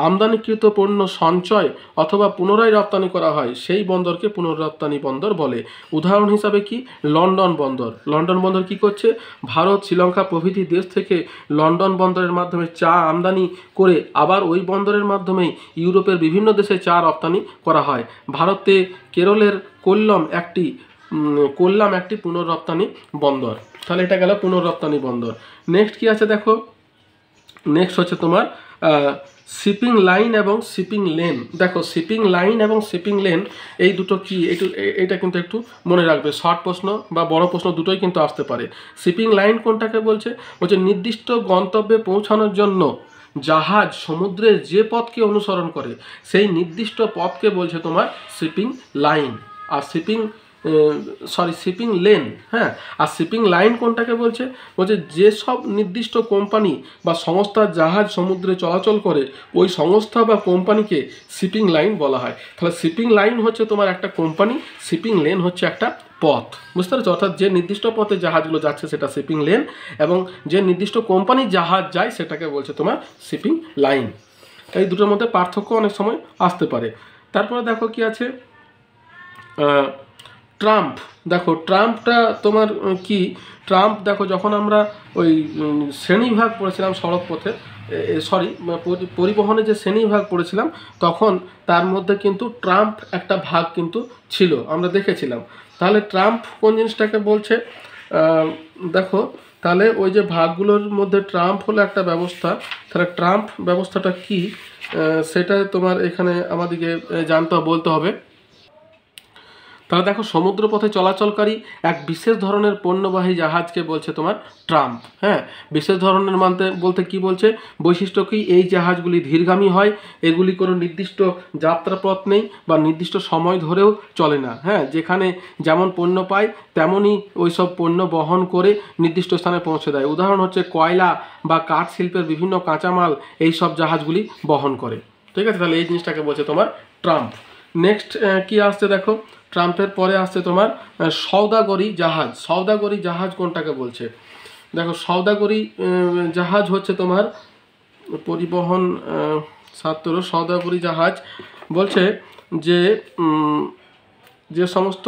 আমদানিকৃত পণ্য সঞ্চয় অথবা পুনরায় রপ্তানি করা হয় সেই বন্দরকে পুনর্রপ্তানি বন্দর বলে। উদাহরণ হিসাবে কি, লন্ডন বন্দর। লন্ডন বন্দর কি করছে, ভারত, শ্রীলঙ্কা প্রভৃতি দেশ থেকে লন্ডন বন্দরের মাধ্যমে চা আমদানি করে আবার ওই বন্দরের মাধ্যমেই ইউরোপের বিভিন্ন দেশে চা রপ্তানি করা হয়। ভারতে কেরলের কোল্লাম একটি পুনর্রপ্তানি বন্দর। তাহলে এটা গেল পুনর্রপ্তানি বন্দর। নেক্সট কি আছে দেখো, নেক্সট হচ্ছে তোমার শিপিং লাইন এবং শিপিং লেন। দেখো শিপিং লাইন এবং শিপিং লেন এই দুটো কি, এটা কিন্তু একটু মনে রাখবে, শর্ট প্রশ্ন বা বড় প্রশ্ন দুটোই কিন্তু আসতে পারে। শিপিং লাইন কোনটাকে বলছে, নির্দিষ্ট গন্তব্যে পৌঁছানোর জন্য জাহাজ সমুদ্রের যে পথকে অনুসরণ করে সেই নির্দিষ্ট পথকে বলছে তোমার শিপিং লাইন। আর শিপিং লেন, হ্যাঁ। আর শিপিং লাইন কোনটাকে বলছে, যেসব নির্দিষ্ট কোম্পানি বা সংস্থার জাহাজ সমুদ্রে চলাচল করে ওই সংস্থা বা কোম্পানিকে শিপিং লাইন বলা হয়। তাহলে শিপিং লাইন হচ্ছে তোমার একটা কোম্পানি, শিপিং লেন হচ্ছে একটা পথ। বুঝতে পারছো? অর্থাৎ যে নির্দিষ্ট পথে জাহাজগুলো যাচ্ছে সেটা শিপিং লেন এবং যে নির্দিষ্ট কোম্পানির জাহাজ যায় সেটাকে বলছে তোমার শিপিং লাইন। এই দুটোর মধ্যে পার্থক্য অনেক সময় আসতে পারে। তারপরে দেখো কি আছে, ট্রাম্প। দেখো ট্রাম্পটা তোমার কি, ট্রাম্প দেখো যখন আমরা ওই শ্রেণীবিভাগ পড়েছিলাম সড়ক পথে, পরিবহনে যে শ্রেণীবিভাগ পড়েছিলাম তখন তার মধ্যে কিন্তু ট্রাম্প একটা ভাগ কিন্তু ছিল, আমরা দেখেছিলাম। তাহলে ট্রাম্প কোন জিনিসটাকে বলছে, দেখো তাহলে ওই যে ভাগগুলোর মধ্যে ট্রাম্প হলো একটা ব্যবস্থা। তাহলে ট্রাম্প ব্যবস্থাটা কি সেটা তোমার এখানে আমাদেরকে জানতে বলতে হবে। তাহলে দেখো সমুদ্রপথে চলাচলকারী এক বিশেষ ধরনের পণ্যবাহী জাহাজকে বলছে তোমার ট্রাম্প। হ্যাঁ, বিশেষ ধরনের বলতে কি বলছে, বৈশিষ্ট্য কি, এই জাহাজগুলি ধীরগামী হয়, এগুলি কোনো নির্দিষ্ট যাত্রাপথ নেই বা নির্দিষ্ট সময় ধরেও চলে না। হ্যাঁ, যেখানে যেমন পণ্য পায় তেমনই ওই সব পণ্য বহন করে নির্দিষ্ট স্থানে পৌঁছে দেয়। উদাহরণ হচ্ছে কয়লা বা কাঠ শিল্পের বিভিন্ন কাঁচামাল এই সব জাহাজগুলি বহন করে। ঠিক আছে, তাহলে এই জিনিসটাকে বলছে তোমার ট্রাম্প। নেক্সট কি আসছে দেখো, ট্রাম্পের পরে আসছে তোমার সওদাগরি জাহাজ। সওদাগরি জাহাজ কোনটাকে বলছে, দেখো সওদাগরি জাহাজ হচ্ছে তোমার পরিবহন সওদাগরি জাহাজ বলছে যে সমস্ত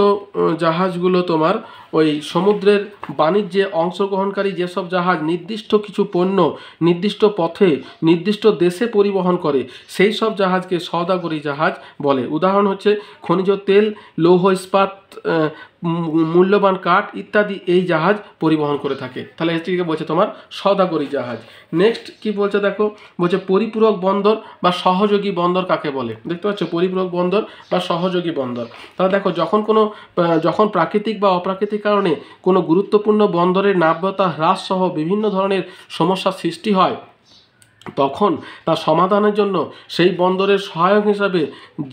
জাহাজগুলো তোমার ওই সমুদ্রের বাণিজ্যে অংশগ্রহণকারী যেসব জাহাজ নির্দিষ্ট কিছু পণ্য নির্দিষ্ট পথে নির্দিষ্ট দেশে পরিবহন করে সেই সব জাহাজকে সওদাগরি জাহাজ বলে। উদাহরণ হচ্ছে খনিজ তেল, লৌহ ইস্পাত, মূল্যবান কাঠ ইত্যাদি এই জাহাজ পরিবহন করে থাকে। তাহলে এটিকে বলছে তোমার সওদাগরি জাহাজ। নেক্সট কি বলছে দেখো, বলছে পরিপূরক বন্দর বা সহযোগী বন্দর কাকে বলে। দেখতে পাচ্ছ, পরিপূরক বন্দর বা সহযোগী বন্দর। তাহলে দেখো যখন প্রাকৃতিক বা অপ্রাকৃতিক কারণে কোনো গুরুত্বপূর্ণ বন্দরের নাব্যতা হ্রাস সহ বিভিন্ন ধরনের সমস্যার সৃষ্টি হয় তখন তার সমাধানের জন্য সেই বন্দরের সহায়ক হিসাবে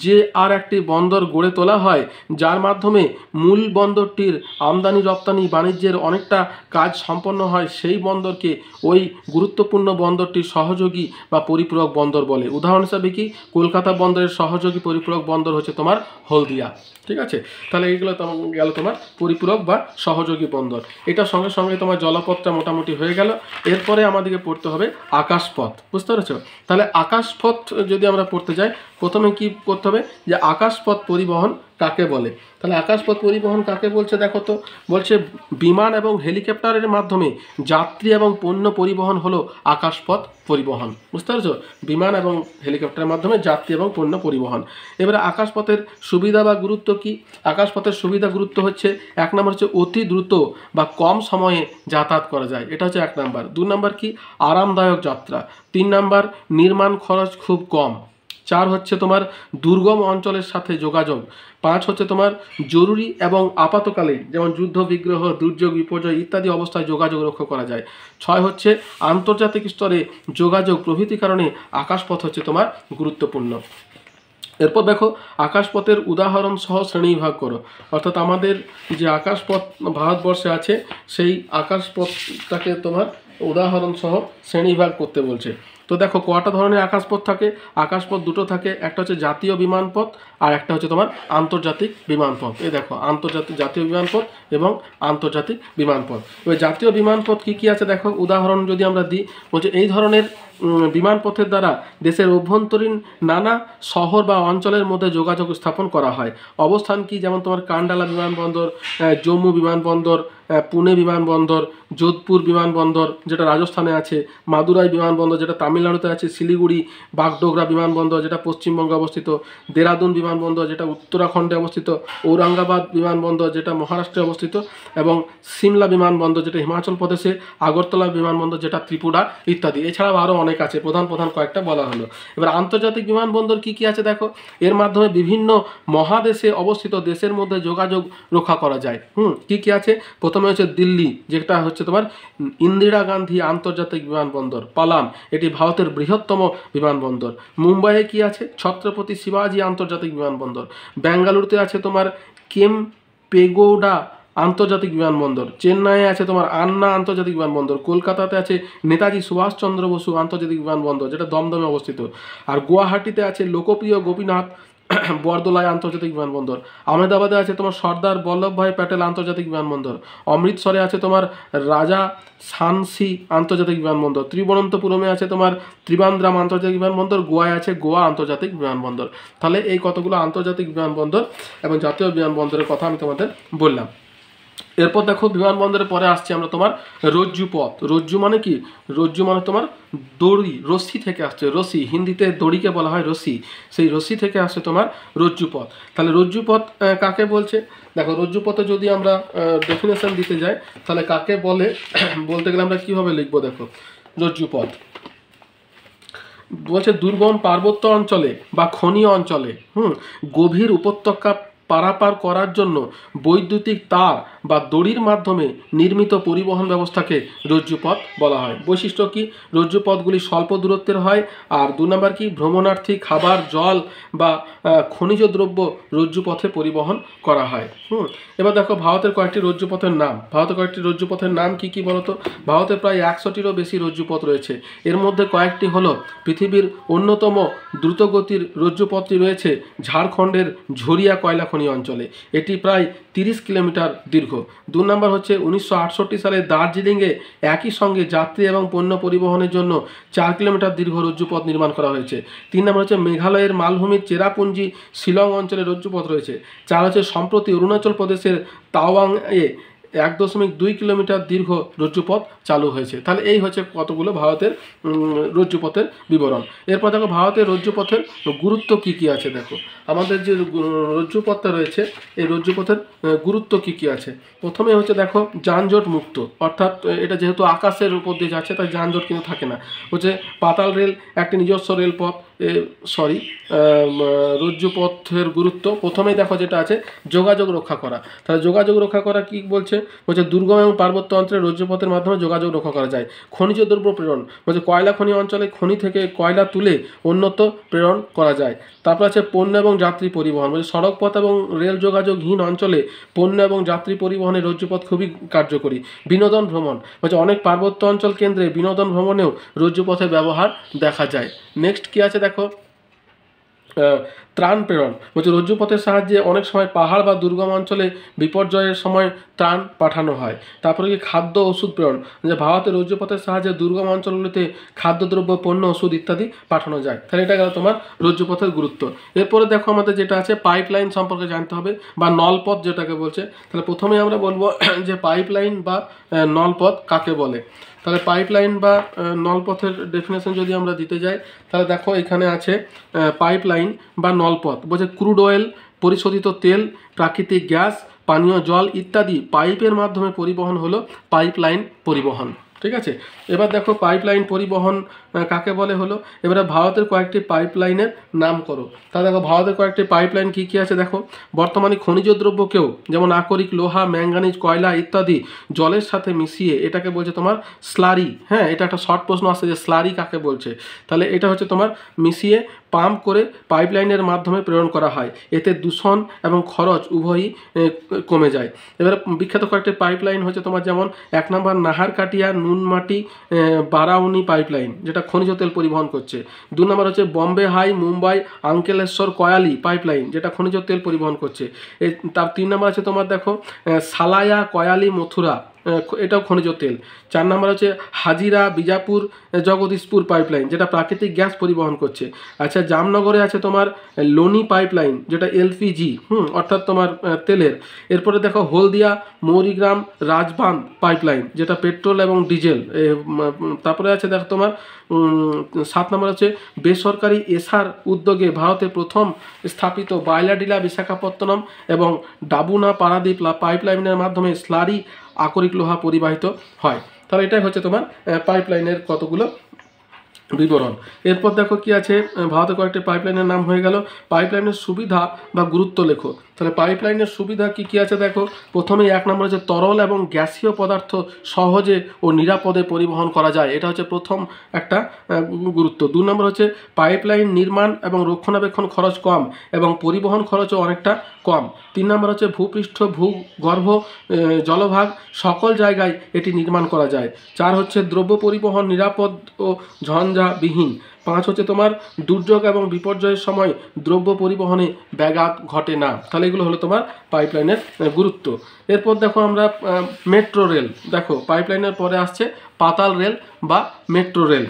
যে আর একটি বন্দর গড়ে তোলা হয়, যার মাধ্যমে মূল বন্দরটির আমদানি রপ্তানি বাণিজ্যের অনেকটা কাজ সম্পন্ন হয়, সেই বন্দরকে ওই গুরুত্বপূর্ণ বন্দরটির সহযোগী বা পরিপূরক বন্দর বলে। উদাহরণ হিসাবে কি, কলকাতা বন্দরের সহযোগী পরিপূরক বন্দর হচ্ছে তোমার হলদিয়া। ঠিক আছে, তাহলে এইগুলো গেল তোমার পরিপূরক বা সহযোগী বন্দর। এটার সঙ্গে সঙ্গে তোমার জলপথটা মোটামুটি হয়ে গেল। এরপরে আমাদেরকে পড়তে হবে আকাশপথ। বুঝতে পেরেছো? তাহলে আকাশপথ যদি আমরা পড়তে যাই, প্রথমে কি করতে হবে, যে আকাশপথ পরিবহন কাকে বলে। তাহলে আকাশপথ পরিবহন কাকে বলছে দেখো তো, বলছে বিমান এবং হেলিকপ্টারের মাধ্যমে যাত্রী এবং পণ্য পরিবহন হলো আকাশপথ পরিবহন। বুঝতে পেরেছো? বিমান এবং হেলিকপ্টারের মাধ্যমে যাত্রী এবং পণ্য পরিবহন। এবারে আকাশপথের সুবিধা বা গুরুত্ব কি? আকাশপথের সুবিধা গুরুত্ব হচ্ছে, এক নম্বর হচ্ছে অতি দ্রুত বা কম সময়ে যাতায়াত করা যায়, এটা হচ্ছে এক নম্বর। 2 নম্বর কি, আরামদায়ক যাত্রা। 3 নম্বর নির্মাণ খরচ খুব কম। 4 হচ্ছে তোমার দুর্গম অঞ্চলের সাথে যোগাযোগ। 5 হচ্ছে তোমার জরুরি এবং আপাতকালীন, যেমন যুদ্ধ বিগ্রহ, দুর্যোগ, বিপর্যয় ইত্যাদি অবস্থায় যোগাযোগ রক্ষা করা যায়। 6 হচ্ছে আন্তর্জাতিক স্তরে যোগাযোগ প্রভৃতি কারণে আকাশপথ হচ্ছে তোমার গুরুত্বপূর্ণ। এরপর দেখো আকাশপথের উদাহরণ সহ শ্রেণীবিভাগ করো। অর্থাৎ আমাদের যে আকাশপথ ভারতবর্ষে আছে, সেই আকাশপথটাকে তোমার উদাহরণ সহ শ্রেণীবিভাগ করতে বলছে। তো দেখো কয়টা ধরনের আকাশপথ থাকে। আকাশপথ দুটো থাকে, একটা হচ্ছে জাতীয় বিমানপথ আর একটা হচ্ছে তোমার আন্তর্জাতিক বিমানপথ। এই দেখো জাতীয় বিমানপথ এবং আন্তর্জাতিক বিমানপথ। ওই জাতীয় বিমানপথ কী কী আছে দেখো, উদাহরণ যদি আমরা দিই, বলছে এই ধরনের বিমানপথের দ্বারা দেশের অভ্যন্তরীণ নানা শহর বা অঞ্চলের মধ্যে যোগাযোগ স্থাপন করা হয়। অবস্থান কি, যেমন তোমার কান্ডালা বিমানবন্দর, জম্মু বিমানবন্দর, পুনে বিমানবন্দর, যোধপুর বিমানবন্দর যেটা রাজস্থানে আছে, মাদুরাই বিমানবন্দর যেটা তামিলনাড়ুতে আছে, শিলিগুড়ি বাগডোগরা বিমানবন্দর যেটা পশ্চিমবঙ্গে অবস্থিত, দেরাদুন বিমানবন্দর যেটা উত্তরাখণ্ডে অবস্থিত, ঔরঙ্গাবাদ বিমানবন্দর যেটা মহারাষ্ট্রে অবস্থিত, এবং সিমলা বিমানবন্দর যেটা হিমাচল প্রদেশে, আগরতলা বিমানবন্দর যেটা ত্রিপুরা ইত্যাদি। এছাড়াও আরও অনেক আছে, প্রধান কয়েকটা বলা হলো। এবার আন্তর্জাতিক বিমানবন্দর কি কি আছে দেখো, এর মাধ্যমে বিভিন্ন মহাদেশে অবস্থিত দেশের মধ্যে যোগাযোগ রক্ষা করা যায়। কি কি আছে, প্রথমে হচ্ছে দিল্লি, যেটা হচ্ছে তোমার ইন্দিরা গান্ধী আন্তর্জাতিক বিমানবন্দর, পালাম, এটি ভারতের বৃহত্তম বিমানবন্দর। মুম্বাইয়ে কি আছে, ছত্রপতি শিবাজি আন্তর্জাতিক বিমানবন্দর। বেঙ্গালুরুতে আছে তোমার কেম্পেগৌডা আন্তর্জাতিক বিমানবন্দর। চেন্নাইয়ে আছে তোমার আন্না আন্তর্জাতিক বিমানবন্দর। কলকাতাতে আছে নেতাজি সুভাষচন্দ্র বসু আন্তর্জাতিক বিমানবন্দর যেটা দমদমে অবস্থিত। আর গুয়াহাটিতে আছে লোকপ্রিয় গোপীনাথ বরদোলাই আন্তর্জাতিক বিমানবন্দর। আহমেদাবাদে আছে তোমার সর্দার বল্লভভাই প্যাটেল আন্তর্জাতিক বিমানবন্দর। অমৃতসরে আছে তোমার রাজা সানসি আন্তর্জাতিক বিমানবন্দর। তিরুবনন্তপুরমে আছে তোমার ত্রিবান্দ্রাম আন্তর্জাতিক বিমানবন্দর। গোয়ায় আছে গোয়া আন্তর্জাতিক বিমানবন্দর। তাহলে এই কতগুলো আন্তর্জাতিক বিমানবন্দর এবং জাতীয় বিমানবন্দরের কথা আমি তোমাদের বললাম। এরপর দেখো বিমানবন্দরের পরে আসছে আমরা তোমার রজ্জুপথ। রজ্জু মানে কি, রজ্জু মানে তোমার দড়ি, রশ্মি থেকে আসছে, রশ্মি, হিন্দিতে দড়িকে বলা হয় রশ্মি, সেই রশ্মি থেকে আসছে তোমার রজ্জুপথ। তাহলে রজ্জুপথ কাকে বলছে দেখো, রজ্জুপথে যদি আমরা ডেফিনেশন দিতে যাই, তাহলে কাকে বলে বলতে গেলে আমরা কীভাবে লিখবো দেখো, রজ্জুপথ বলছে দুর্গম পার্বত্য অঞ্চলে বা খনি অঞ্চলে গভীর উপত্যকা পারাপার করার জন্য বৈদ্যুতিক তার বা দড়ির মাধ্যমে নির্মিত পরিবহন ব্যবস্থাকে রজ্জুপথ বলা হয়। বৈশিষ্ট্য কি, রজ্জুপথগুলি স্বল্প দূরত্বের হয়। আর 2 নম্বর কি, ভ্রমণার্থী, খাবার, জল বা খনিজ দ্রব্য রজ্জুপথে পরিবহন করা হয়। এবার দেখো ভারতের কয়েকটি রজ্জুপথের নাম। ভারতের কয়েকটি রজ্জুপথের নাম কি কি বলতো, ভারতে প্রায় 100টিরও বেশি রজ্জুপথ রয়েছে। এর মধ্যে কয়েকটি হলো, পৃথিবীর অন্যতম দ্রুতগতির রজ্জুপথটি রয়েছে ঝাড়খণ্ডের ঝরিয়া কয়লা খনি অঞ্চলে, এটি প্রায় 30 কিলোমিটার দীর্ঘ। 2 নম্বর হচ্ছে 1968 সালে দার্জিলিংয়ে একই সঙ্গে যাত্রী এবং পণ্য পরিবহনের জন্য 4 কিলোমিটার দীর্ঘ রজ্জুপথ নির্মাণ করা হয়েছে। 3 নম্বর হচ্ছে মেঘালয়ের মালভূমির চেরাপুঞ্জি শিলং অঞ্চলে রজ্জুপথ রয়েছে। 4 হচ্ছে সম্প্রতি অরুণাচল প্রদেশের তাওয়াংয়ে 1.2 কিলোমিটার দীর্ঘ রজ্জুপথ চালু হয়েছে। তাহলে এই হচ্ছে কতগুলো ভারতের রজ্জুপথের বিবরণ। এরপর দেখো ভারতের রজ্জুপথের গুরুত্ব কি কি আছে দেখো, আমাদের যে রজ্জুপথটা রয়েছে এই রজ্জুপথের গুরুত্ব কি কি আছে। প্রথমে হচ্ছে দেখো যানজট মুক্ত, অর্থাৎ এটা যেহেতু আকাশের উপর দিয়ে যাচ্ছে তাই যানজট কিন্তু থাকে না। হচ্ছে পাতাল রেল একটি নিজস্ব রেলপথ, সরি রজ্জুপথের গুরুত্ব প্রথমেই দেখো যেটা আছে যোগাযোগ রক্ষা করা। তাহলে যোগাযোগ রক্ষা করা কি বলছে, বলছে দুর্গম এবং পার্বত্য অঞ্চলে রজ্জুপথের মাধ্যমে যোগাযোগ রক্ষা করা যায়। খনিজ দ্রব্য প্রেরণ, বলছে কয়লা খনি অঞ্চলে খনি থেকে কয়লা তুলে অন্যত্র প্রেরণ করা যায়। তারপর আছে পণ্য এবং যাত্রী পরিবহন, বলছে সড়কপথ এবং রেল যোগাযোগহীন অঞ্চলে পণ্য এবং যাত্রী পরিবহনে রজ্জুপথ খুবই কার্যকরী। বিনোদন ভ্রমণ, বলছে অনেক পার্বত্য অঞ্চল কেন্দ্রে বিনোদন ভ্রমণেও রজ্জুপথের ব্যবহার দেখা যায়। নেক্সট কি আছে দেখো, ত্রাণ প্রেরণ, বলছে রজ্জুপথের সাহায্যে অনেক সময় পাহাড় বা দুর্গম অঞ্চলে বিপর্যয়ের সময় ত্রাণ পাঠানো হয়। তারপরে কি খাদ্য ওষুধ প্রেরণ, যে ভারতের রজ্জুপথের সাহায্যে দুর্গম অঞ্চলগুলিতে খাদ্যদ্রব্য পণ্য ওষুধ ইত্যাদি পাঠানো যায়। তাহলে এটা গেল তোমার রজ্জুপথের গুরুত্ব। এরপরে দেখো আমাদের যেটা আছে পাইপলাইন সম্পর্কে জানতে হবে বা নলপথ যেটাকে বলছে। তাহলে প্রথমে আমরা বলবো যে পাইপলাইন বা নলপথ কাকে বলে। তাহলে পাইপলাইন বা নলপথের ডেফিনেশন যদি আমরা দিতে যাই, তাহলে দেখো এখানে আছে পাইপলাইন বা নলপথ, বলছে ক্রুড অয়েল, পরিশোধিত তেল, প্রাকৃতিক গ্যাস, পানীয় জল ইত্যাদি পাইপের মাধ্যমে পরিবহন হলো পাইপলাইন পরিবহন। ঠিক আছে, এবার দেখো পাইপলাইন পরিবহন কাকে বলে হলো। এবারে ভারতের কয়েকটি পাইপলাইনের নাম করো। তাহলে দেখো ভারতের কয়েকটি পাইপলাইন কী কী আছে দেখো। বর্তমানে খনিজ দ্রব্যকেও যেমন আকরিক, লোহা, ম্যাঙ্গানিজ, কয়লা ইত্যাদি জলের সাথে মিশিয়ে এটাকে বলছে তোমার স্লারি। হ্যাঁ, এটা একটা শর্ট প্রশ্ন আসছে যে স্লারি কাকে বলছে। তাহলে এটা হচ্ছে তোমার মিশিয়ে পাম্প করে পাইপলাইনের মাধ্যমে প্রেরণ করা হয়। এতে দূষণ এবং খরচ উভয়ই কমে যায়। এবারে বিখ্যাত কয়েকটি পাইপলাইন হচ্ছে তোমার যেমন 1 নম্বর নাহারকাটিয়া নুনমাটি বারাউনি পাইপলাইন, যেটা খনিজ তেল পরিবহন করছে। 2 নম্বর হচ্ছে বম্বে হাই মুম্বাই আঙ্কেলেশ্বর কয়ালি পাইপলাইন, যেটা খনিজ তেল পরিবহন করছে। তার 3 নম্বর আছে তোমার দেখো সালায়া কয়ালি মথুরা, এটাও খনিজ তেল। 4 নম্বর হচ্ছে হাজিরা বিজাপুর জগদীশপুর পাইপলাইন, যেটা প্রাকৃতিক গ্যাস পরিবহন করছে। আচ্ছা, জামনগরে আছে তোমার লোনি পাইপলাইন, যেটা এলপিজি অর্থাৎ তোমার তেলের। এরপরে দেখো হলদিয়া মৌরিগ্রাম রাজবাঁধ পাইপলাইন, যেটা পেট্রোল এবং ডিজেল। তারপরে আছে দেখো তোমার 7 নম্বর হচ্ছে বেসরকারি এসার উদ্যোগে ভারতে প্রথম স্থাপিত বাইলাডিলা বিশাখাপত্তনম এবং ডাবুনা পারাদ্বীপ পাইপলাইনের মাধ্যমে স্লারি আকরিক লোহা পরিবাহিত হয়। তাহলে এটাই হচ্ছে তোমার পাইপলাইনের কতগুলো বিবরণ। এরপর দেখো কি আছে, ভারতের কয়েকটি পাইপলাইনের নাম হয়ে গেল। পাইপলাইনের সুবিধা বা গুরুত্ব লেখো। তাহলে পাইপলাইনের সুবিধা কি কি আছে দেখো। প্রথমেই 1 নম্বর হচ্ছে তরল এবং গ্যাসীয় পদার্থ সহজে ও নিরাপদে পরিবহন করা যায়, এটা হচ্ছে প্রথম একটা গুরুত্ব। 2 নম্বর হচ্ছে পাইপলাইন নির্মাণ এবং রক্ষণাবেক্ষণ খরচ কম এবং পরিবহন খরচও অনেকটা কম। 3 নম্বর হচ্ছে ভূপৃষ্ঠ ভূগর্ভ জলভাগ সকল জায়গায় এটি নির্মাণ করা যায়। 4 হচ্ছে দ্রব্য পরিবহন নিরাপদ ও ঝঞ্ঝাবিহীন। 5 হচ্ছে তোমার দুর্যোগ এবং বিপর্যয়ের সময় দ্রব্য পরিবহনে ব্যাঘাত ঘটে না। তাহলে এগুলো হলো তোমার পাইপলাইনের গুরুত্ব। এরপর দেখো আমরা মেট্রো রেল। দেখো পাইপলাইনের পরে আসছে পাতাল রেল বা মেট্রো রেল।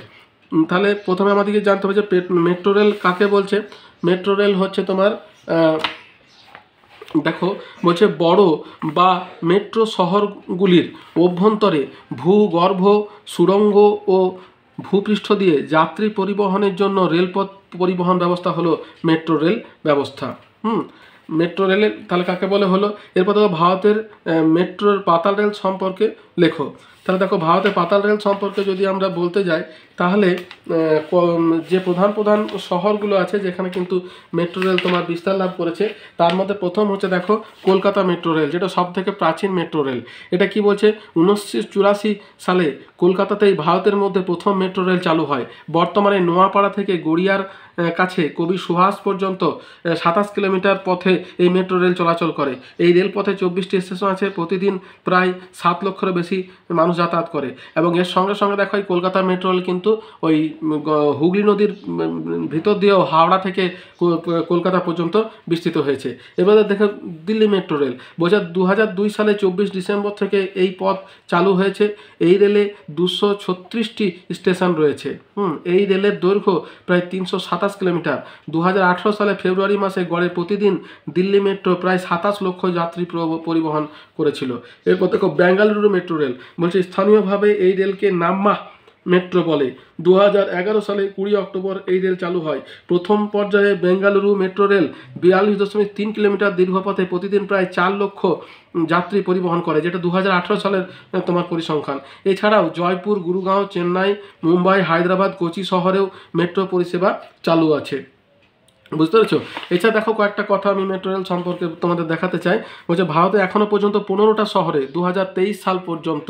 তাহলে প্রথমে আমাদেরকে জানতে হবে যে মেট্রো রেল কাকে বলছে। মেট্রো রেল হচ্ছে তোমার দেখো বলছে বড় বা মেট্রো শহরগুলির অভ্যন্তরে ভূগর্ভ সুড়ঙ্গ ও ভূপৃষ্ঠ দিয়ে যাত্রী পরিবহনের জন্য রেলপথ পরিবহন ব্যবস্থা হলো মেট্রো রেল ব্যবস্থা। মেট্রো রেলের তাহলে কাকে বলে হলো। এরপর দেখো ভারতের মেট্রোর পাতাল রেল সম্পর্কে লেখো। তাহলে দেখো ভারতের পাতাল রেল সম্পর্কে যদি আমরা বলতে যাই, তাহলে যে প্রধান প্রধান শহরগুলো আছে যেখানে কিন্তু মেট্রো রেল তোমার বিস্তার লাভ করেছে, তার মধ্যে প্রথম হচ্ছে দেখো কলকাতা মেট্রো রেল, যেটা সব থেকে প্রাচীন মেট্রো রেল। এটা কি বলছে 1984 সালে কলকাতাতেই ভারতের মধ্যে প্রথম মেট্রো রেল চালু হয়। বর্তমানে নোয়াপাড়া থেকে গড়িয়ার কাছে কবি সুভাষ পর্যন্ত 27 কিলোমিটার পথে এই মেট্রো রেল চলাচল করে। এই রেলপথে 24টি স্টেশন আছে, প্রতিদিন প্রায় 7 লক্ষেরও বেশি মানুষ যাতায়াত করে। এবং এর সঙ্গে সঙ্গে দেখো এই কলকাতা মেট্রো রেল কিন্তু ওই হুগলি নদীর ভিতর দিয়েও হাওড়া থেকে কলকাতা পর্যন্ত বিস্তৃত হয়েছে। এবারে দেখো দিল্লি মেট্রো রেল, বলছে 2002 সালে 24 ডিসেম্বর থেকে এই পথ চালু হয়েছে। এই রেলে 236টি স্টেশন রয়েছে। এই রেলের দৈর্ঘ্য প্রায় 327 কিলোমিটার। 2018 সালে ফেব্রুয়ারি মাসে গড়ে প্রতিদিন দিল্লি মেট্রো প্রায় 27 লক্ষ যাত্রী পরিবহন করেছিল। এরপর দেখো বেঙ্গালুরু মেট্রো রেল, বলছে স্থানীয়ভাবে এই রেলকে নাম্মা মেট্রো বলে। 2011 সালে 20 অক্টোবর এই রেল চালু হয়। প্রথম পর্যায়ে বেঙ্গালুরু মেট্রো রেল 42.3 কিলোমিটার দীর্ঘপথে প্রতিদিন প্রায় 4 লক্ষ যাত্রী পরিবহন করে, যেটা 2018 সালের তোমার পরিসংখ্যান। এছাড়াও জয়পুর, গুরুগাঁও, চেন্নাই, মুম্বাই, হায়দ্রাবাদ, কোচি শহরেও মেট্রো পরিষেবা চালু আছে। বুঝতে পেরেছো? এছাড়া দেখো কয়েকটা কথা আমি মেট্রো রেল সম্পর্কে তোমাদের দেখাতে চাই। বলছে ভারতে এখনও পর্যন্ত 15টা শহরে 2023 সাল পর্যন্ত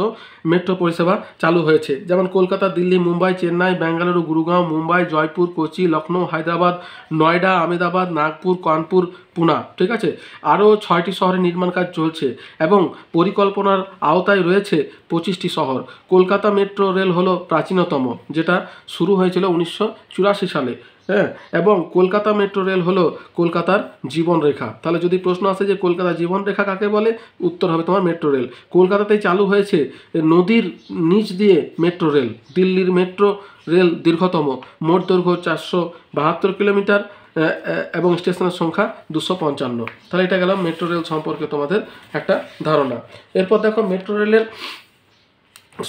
মেট্রো পরিষেবা চালু হয়েছে, যেমন কলকাতা, দিল্লি, মুম্বাই, চেন্নাই, বেঙ্গালুরু, গুরুগাঁও, মুম্বাই, জয়পুর, কোচি, লখনৌ, হায়দ্রাবাদ, নয়ডা, আহমেদাবাদ, নাগপুর, কানপুর, পুনা। ঠিক আছে, আরও 6টি শহরে নির্মাণ কাজ চলছে এবং পরিকল্পনার আওতায় রয়েছে 25টি শহর। কলকাতা মেট্রো রেল হলো প্রাচীনতম, যেটা শুরু হয়েছিল 1984 সালে। হ্যাঁ, এবং কলকাতা মেট্রো রেল হলো কলকাতার জীবনরেখা। তাহলে যদি প্রশ্ন আসে যে কলকাতার জীবনরেখা কাকে বলে, উত্তর হবে তোমার মেট্রো রেল। কলকাতাতেই চালু হয়েছে নদীর নিচ দিয়ে মেট্রো রেল। দিল্লির মেট্রো রেল দীর্ঘতম, মোট দৈর্ঘ্য 472 কিলোমিটার এবং স্টেশনের সংখ্যা 255। তাহলে এটা গেলাম মেট্রো রেল সম্পর্কে তোমাদের একটা ধারণা। এরপর দেখো মেট্রো রেলের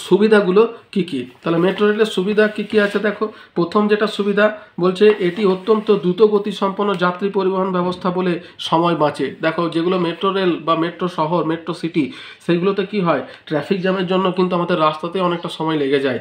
সুবিধাগুলো কি কি। তাহলে মেট্রো রেলের সুবিধা কি কি আছে দেখো। প্রথম যেটা সুবিধা বলছে, এটি অত্যন্ত দ্রুত গতি সম্পন্ন যাত্রী পরিবহন ব্যবস্থা বলে সময় বাঁচে। দেখো যেগুলো মেট্রো রেল বা মেট্রো শহর, মেট্রো সিটি, সেইগুলোতে কি হয়, ট্রাফিক জ্যামের জন্য কিন্তু আমাদের রাস্তাতে অনেকটা সময় লেগে যায়,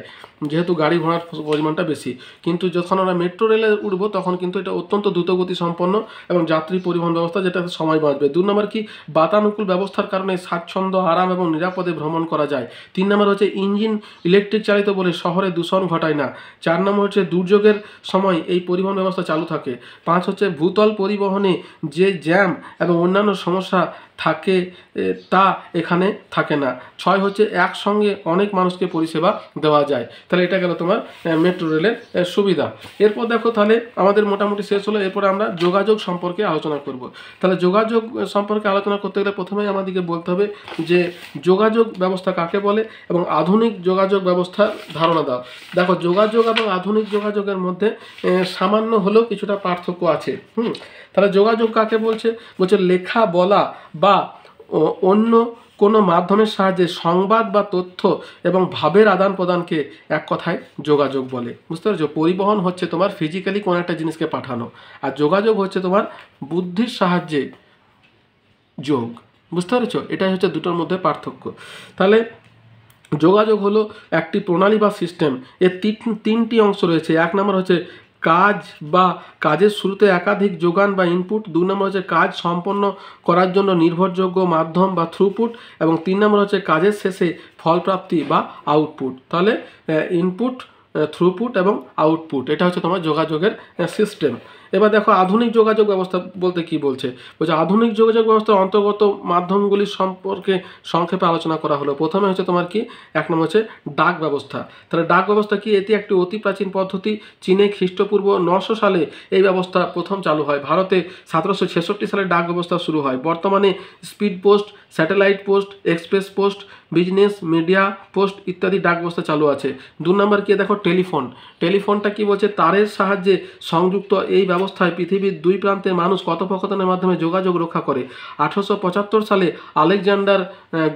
যেহেতু গাড়ি ঘোড়ার পরিমাণটা বেশি। কিন্তু যখন আমরা মেট্রো রেলে উঠবো তখন কিন্তু এটা অত্যন্ত দ্রুতগতি সম্পন্ন এবং যাত্রী পরিবহন ব্যবস্থা, যেটা সময় বাঁচবে। 2 নম্বর কি, বাতানুকূল ব্যবস্থার কারণে স্বাচ্ছন্দ্য, আরাম এবং নিরাপদে ভ্রমণ করা যায়। 3 নম্বর হচ্ছে ইঞ্জিন ইলেকট্রিক চালিত বলে শহরে দূষণ ঘটায় না। 4 নম্বর হচ্ছে দুর্যোগের সময় এই পরিবহন ব্যবস্থা চালু থাকে। 5 হচ্ছে ভূতল পরিবহনে যে জ্যাম এবং অন্যান্য সমস্যা থাকে তা এখানে থাকে না। 6 হচ্ছে একসঙ্গে অনেক মানুষকে পরিষেবা দেওয়া যায়। তাহলে এটা গেল তোমার মেট্রো রেলের সুবিধা। এরপর দেখো তাহলে আমাদের মোটামুটি শেষ হলো। এরপরে আমরা যোগাযোগ সম্পর্কে আলোচনা করব। তাহলে যোগাযোগ সম্পর্কে আলোচনা করতে গেলে প্রথমেই আমাদেরকে বলতে হবে যে যোগাযোগ ব্যবস্থা কাকে বলে এবং আধুনিক যোগাযোগ ব্যবস্থার ধারণা দাও। দেখো যোগাযোগ এবং আধুনিক যোগাযোগের মধ্যে সামান্য হলেও কিছুটা পার্থক্য আছে। তাহলে যোগাযোগ কাকে বলছে, বলছে লেখা, বলা বা অন্য কোনো মাধ্যমের সাহায্যে সংবাদ বা তথ্য এবং ভাবের আদান প্রদানকে এক কথায় যোগাযোগ বলে। বুঝতে পারছো? পরিবহন হচ্ছে তোমার ফিজিক্যালি কোনো একটা জিনিসকে পাঠানো, আর যোগাযোগ হচ্ছে তোমার বুদ্ধির সাহায্যে যোগ। বুঝতে পেরেছো? এটাই হচ্ছে দুটোর মধ্যে পার্থক্য। তাহলে যোগাযোগ হলো একটি প্রণালী বা সিস্টেম। এর তিনটি অংশ রয়েছে। 1 নম্বর হচ্ছে কাজ বা কাজের শুরুতে একাধিক যোগান বা ইনপুট। 2 নম্বর হচ্ছে কাজ সম্পন্ন করার জন্য নির্ভরযোগ্য মাধ্যম বা থ্রুপুট, এবং 3 নম্বর হচ্ছে কাজের শেষে ফলপ্রাপ্তি বা আউটপুট। তাহলে ইনপুট, থ্রুপুট এবং আউটপুট, এটা হচ্ছে তোমার যোগাযোগের সিস্টেম। এবার দেখো আধুনিক যোগাযোগ ব্যবস্থা বলতে কি বলছে। বলছে আধুনিক যোগাযোগ ব্যবস্থার অন্তর্গত মাধ্যমগুলি সম্পর্কে সংক্ষেপে আলোচনা করা হলো। প্রথমে হচ্ছে তোমার কি, 1 নম্বর হচ্ছে ডাক ব্যবস্থা। তাহলে ডাক ব্যবস্থা কি, এটি একটি অতি প্রাচীন পদ্ধতি। চীনে খ্রিস্টপূর্ব 900 সালে এই ব্যবস্থা প্রথম চালু হয়। ভারতে 1766 সালে ডাক ব্যবস্থা শুরু হয়। বর্তমানে speed post, satellite post, express post, business, media post ইত্যাদি ডাক ব্যবস্থা চালু আছে। 2 নম্বর কি দেখো টেলিফোন। টেলিফোনটা কি বলছে, তারের সাহায্যে সংযুক্ত এই ব্যবস্থায় পৃথিবীর 2 প্রান্তের মানুষ কথোপকথনের মাধ্যমে যোগাযোগ রক্ষা করে। 1875 সালে আলেকজান্ডার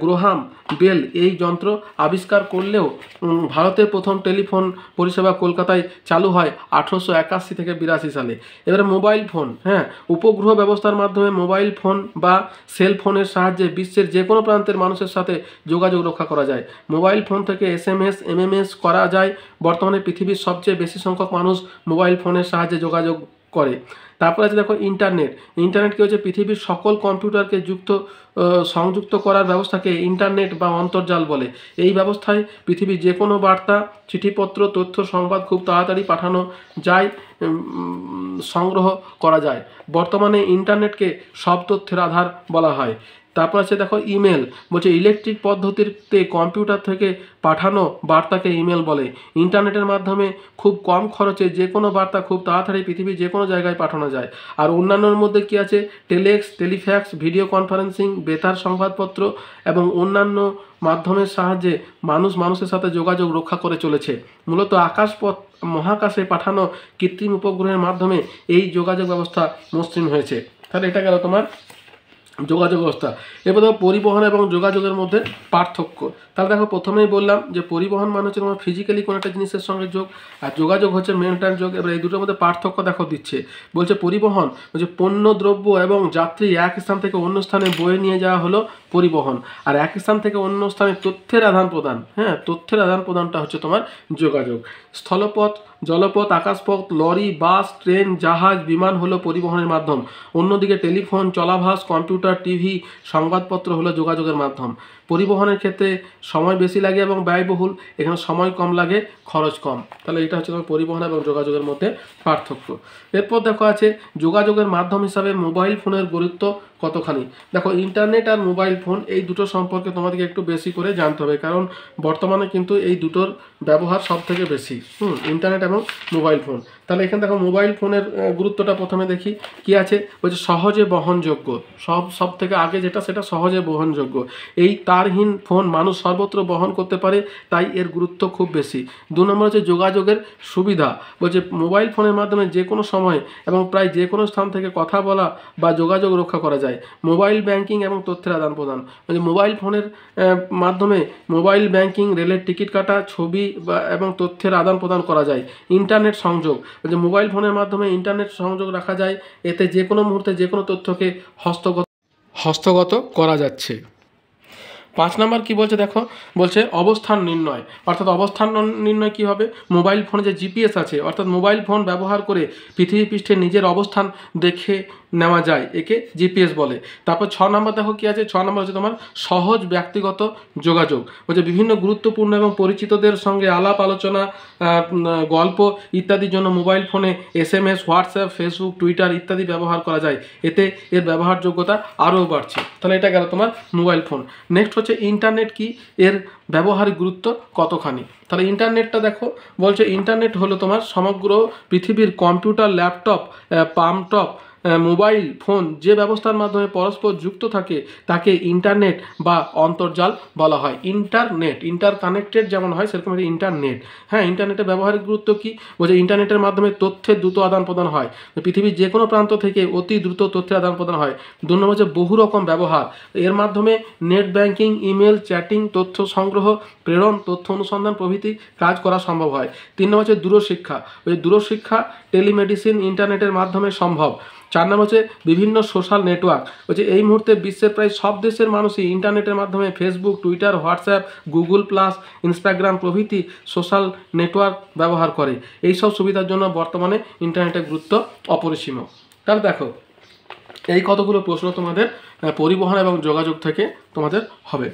গ্রাহাম বেল এই যন্ত্র আবিষ্কার করলেও ভারতের প্রথম টেলিফোন পরিষেবা কলকাতায় চালু হয় 1881 থেকে 82 সালে। এবারে মোবাইল ফোন। হ্যাঁ, উপগ্রহ ব্যবস্থার মাধ্যমে মোবাইল ফোন বা সেল ফোনের সাহায্যে বিশ্বের যে কোনো প্রান্তের মানুষের সাথে যোগাযোগ রক্ষা করা যায়। মোবাইল ফোন থেকে SMS, MMS করা যায়। বর্তমানে পৃথিবীর সবচেয়ে বেশি সংখ্যক মানুষ মোবাইল ফোনের সাহায্যে যোগাযোগ করে। তারপর আছে দেখো ইন্টারনেট। ইন্টারনেট কি হচ্ছে, পৃথিবীর সকল কম্পিউটারকে সংযুক্ত করার ব্যবস্থাকে ইন্টারনেট বা অন্তর্জাল বলে। এই ব্যবস্থায় পৃথিবীর যে কোনো বার্তা, চিঠিপত্র, তথ্য, সংবাদ খুব তাড়াতাড়ি পাঠানো যায়, সংগ্রহ করা যায়। বর্তমানে ইন্টারনেটকে সব তথ্যের আধার বলা হয়। তারপর আছে দেখো ইমেল। বলছে ইলেকট্রিক পদ্ধতিতে কম্পিউটার থেকে পাঠানো বার্তাকে ইমেল বলে। ইন্টারনেটের মাধ্যমে খুব কম খরচে যে কোনো বার্তা খুব তাড়াতাড়ি পৃথিবীর যে কোনো জায়গায় পাঠানো যায়। আর অন্যান্যর মধ্যে কি আছে, টেলেক্স, টেলিফ্যাক্স, ভিডিও কনফারেন্সিং, বেতার সংবাদপত্র এবং অন্যান্য মাধ্যমের সাহায্যে মানুষ মানুষের সাথে যোগাযোগ রক্ষা করে চলেছে। মূলত আকাশপথ, মহাকাশে পাঠানো কৃত্রিম উপগ্রহের মাধ্যমে এই যোগাযোগ ব্যবস্থা মসৃণ হয়েছে। তাহলে এটা গেল তোমার যোগাযোগ ব্যবস্থা। এবার দেখো পরিবহন এবং যোগাযোগের মধ্যে পার্থক্য। তাহলে দেখো প্রথমেই বললাম যে পরিবহন মানে হচ্ছে তোমার ফিজিক্যালি কোনো একটা জিনিসের সঙ্গে যোগ, আর যোগাযোগ হচ্ছে মেন্টাল যোগ। এবার এই দুটোর মধ্যে পার্থক্য দেখো দিচ্ছে, বলছে পরিবহন বলছে পণ্য দ্রব্য এবং যাত্রী এক স্থান থেকে অন্য স্থানে বয়ে নিয়ে যাওয়া হলো পরিবহন, আর এক স্থান থেকে অন্য স্থানে তথ্যের আদান প্রদান, হ্যাঁ তথ্যের আদান প্রদানটা হচ্ছে তোমার যোগাযোগ। স্থলপথ, জলপথ, আকাশপথ, লরি, বাস, ট্রেন, জাহাজ, বিমান হলো পরিবহনের মাধ্যম। অন্যদিকে টেলিফোন, চলাভাস, কম্পিউটার, টিভি, সংবাদপত্র হলো যোগাযোগের মাধ্যম। পরিবহনের ক্ষেত্রে সময় বেশি লাগে এবং ব্যয়বহুল, এখানে সময় কম লাগে, খরচ কম। তাহলে এটা হচ্ছে তোমার পরিবহন এবং যোগাযোগের মধ্যে পার্থক্য। এরপর দেখো আছে যোগাযোগের মাধ্যম হিসাবে মোবাইল ফোনের গুরুত্ব কতখানি। দেখো ইন্টারনেট আর মোবাইল ফোন এই দুটো সম্পর্কে তোমাদেরকে একটু বেশি করে জানতে হবে, কারণ বর্তমানে কিন্তু এই দুটোর ব্যবহার সব থেকে বেশি, ইন্টারনেট এবং মোবাইল ফোন। তাহলে এখানে দেখো মোবাইল ফোনের গুরুত্বটা প্রথমে দেখি কি আছে, বলছে সহজে বহনযোগ্য। সব থেকে আগে যেটা সেটা সহজে বহনযোগ্য। এই তারহীন ফোন মানুষ সর্বত্র বহন করতে পারে, তাই এর গুরুত্ব খুব বেশি। 2 নম্বর হচ্ছে যোগাযোগের সুবিধা। বলছে মোবাইল ফোনের মাধ্যমে যে কোনো সময় এবং প্রায় যে কোনো স্থান থেকে কথা বলা বা যোগাযোগ রক্ষা করা যায়। মোবাইল ব্যাংকিং এবং তথ্যের আদান প্রদান। বলছে মোবাইল ফোনের মাধ্যমে মোবাইল ব্যাংকিং, রেলের টিকিট কাটা, ছবি এবং তথ্যের আদান প্রদান করা যায়। ইন্টারনেট সংযোগ, বলছে মোবাইল ফোনের মাধ্যমে ইন্টারনেট সংযোগ রাখা যায়, এতে যে কোনো মুহূর্তে যে কোনো তথ্যকে হস্তগত করা যাচ্ছে। 5 নম্বর কি বলছে দেখো, বলছে অবস্থান নির্ণয়। অর্থাৎ অবস্থান নির্ণয় কি হবে, মোবাইল ফোনে যে জিপিএস আছে, অর্থাৎ মোবাইল ফোন ব্যবহার করে পৃথিবী পৃষ্ঠে নিজের অবস্থান দেখে নেওয়া যায়, একে জিপিএস বলে। তারপর 6 নম্বর দেখো কি আছে, 6 নম্বর হচ্ছে তোমার সহজ ব্যক্তিগত যোগাযোগ। বলছে বিভিন্ন গুরুত্বপূর্ণ এবং পরিচিতদের সঙ্গে আলাপ আলোচনা, গল্প ইত্যাদির জন্য মোবাইল ফোনে SMS, হোয়াটসঅ্যাপ, ফেসবুক, টুইটার ইত্যাদি ব্যবহার করা যায়, এতে এর ব্যবহারযোগ্যতা আরও বাড়ছে। তাহলে এটা গেল তোমার মোবাইল ফোন। নেক্সট হচ্ছে ইন্টারনেট কি, এর ব্যবহারিক গুরুত্ব কতখানি। তাহলে ইন্টারনেটটা দেখো, বলছে ইন্টারনেট হলো তোমার সমগ্র পৃথিবীর computer, laptop, palmtop, mobile phone যে ব্যবস্থার মাধ্যমে পরস্পর যুক্ত থাকে তাকে ইন্টারনেট বা অন্তর্জাল বলা হয়। ইন্টারনেট, ইন্টারকানেক্টেড যেমন হয় সেরকম একটা ইন্টারনেট। হ্যাঁ, ইন্টারনেটের ব্যবহারিক গুরুত্ব কী, বলছে ইন্টারনেটের মাধ্যমে তথ্যের দ্রুত আদান প্রদান হয়, পৃথিবীর যে কোনো প্রান্ত থেকে অতি দ্রুত তথ্যের আদান প্রদান হয়। 2 নম্বর হচ্ছে বহু রকম ব্যবহার, এর মাধ্যমে নেট ব্যাংকিং, ইমেল, চ্যাটিং, তথ্য সংগ্রহ, প্রেরণ, তথ্য অনুসন্ধান প্রভৃতি কাজ করা সম্ভব হয়। 3 নম্বর হচ্ছে দূরশিক্ষা, ওই দূরশিক্ষা টেলিমেডিসিন ইন্টারনেটের মাধ্যমে সম্ভব। 4 নম্বর হচ্ছে বিভিন্ন সোশ্যাল নেটওয়ার্ক, বলছে এই মুহূর্তে বিশ্বের প্রায় সব দেশের মানুষই ইন্টারনেটের মাধ্যমে Facebook, Twitter, WhatsApp, Google plus, Instagram প্রভৃতি সোশ্যাল নেটওয়ার্ক ব্যবহার করে। এই সব সুবিধার জন্য বর্তমানে ইন্টারনেটের গুরুত্ব অপরিসীম। তাহলে দেখো এই কতগুলো প্রশ্ন তোমাদের পরিবহন এবং যোগাযোগ থেকে তোমাদের হবে।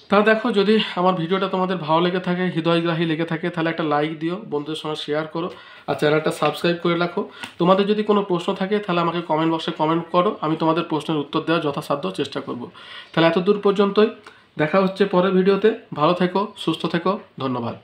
তাহলে দেখো যদি আমার ভিডিওটা তোমাদের ভালো লেগে থাকে, হৃদয়গ্রাহী লেগে থাকে, তাহলে একটা লাইক দিও, বন্ধুদের সঙ্গে শেয়ার করো, আর চ্যানেলটা সাবস্ক্রাইব করে রাখো। তোমাদের যদি কোনো প্রশ্ন থাকে তাহলে আমাকে কমেন্ট বক্সে কমেন্ট করো, আমি তোমাদের প্রশ্নের উত্তর দেওয়ার যথাসাধ্য চেষ্টা করব। তাহলে এত দূর পর্যন্তই, দেখা হচ্ছে পরের ভিডিওতে। ভালো থেকো, সুস্থ থেকো, ধন্যবাদ।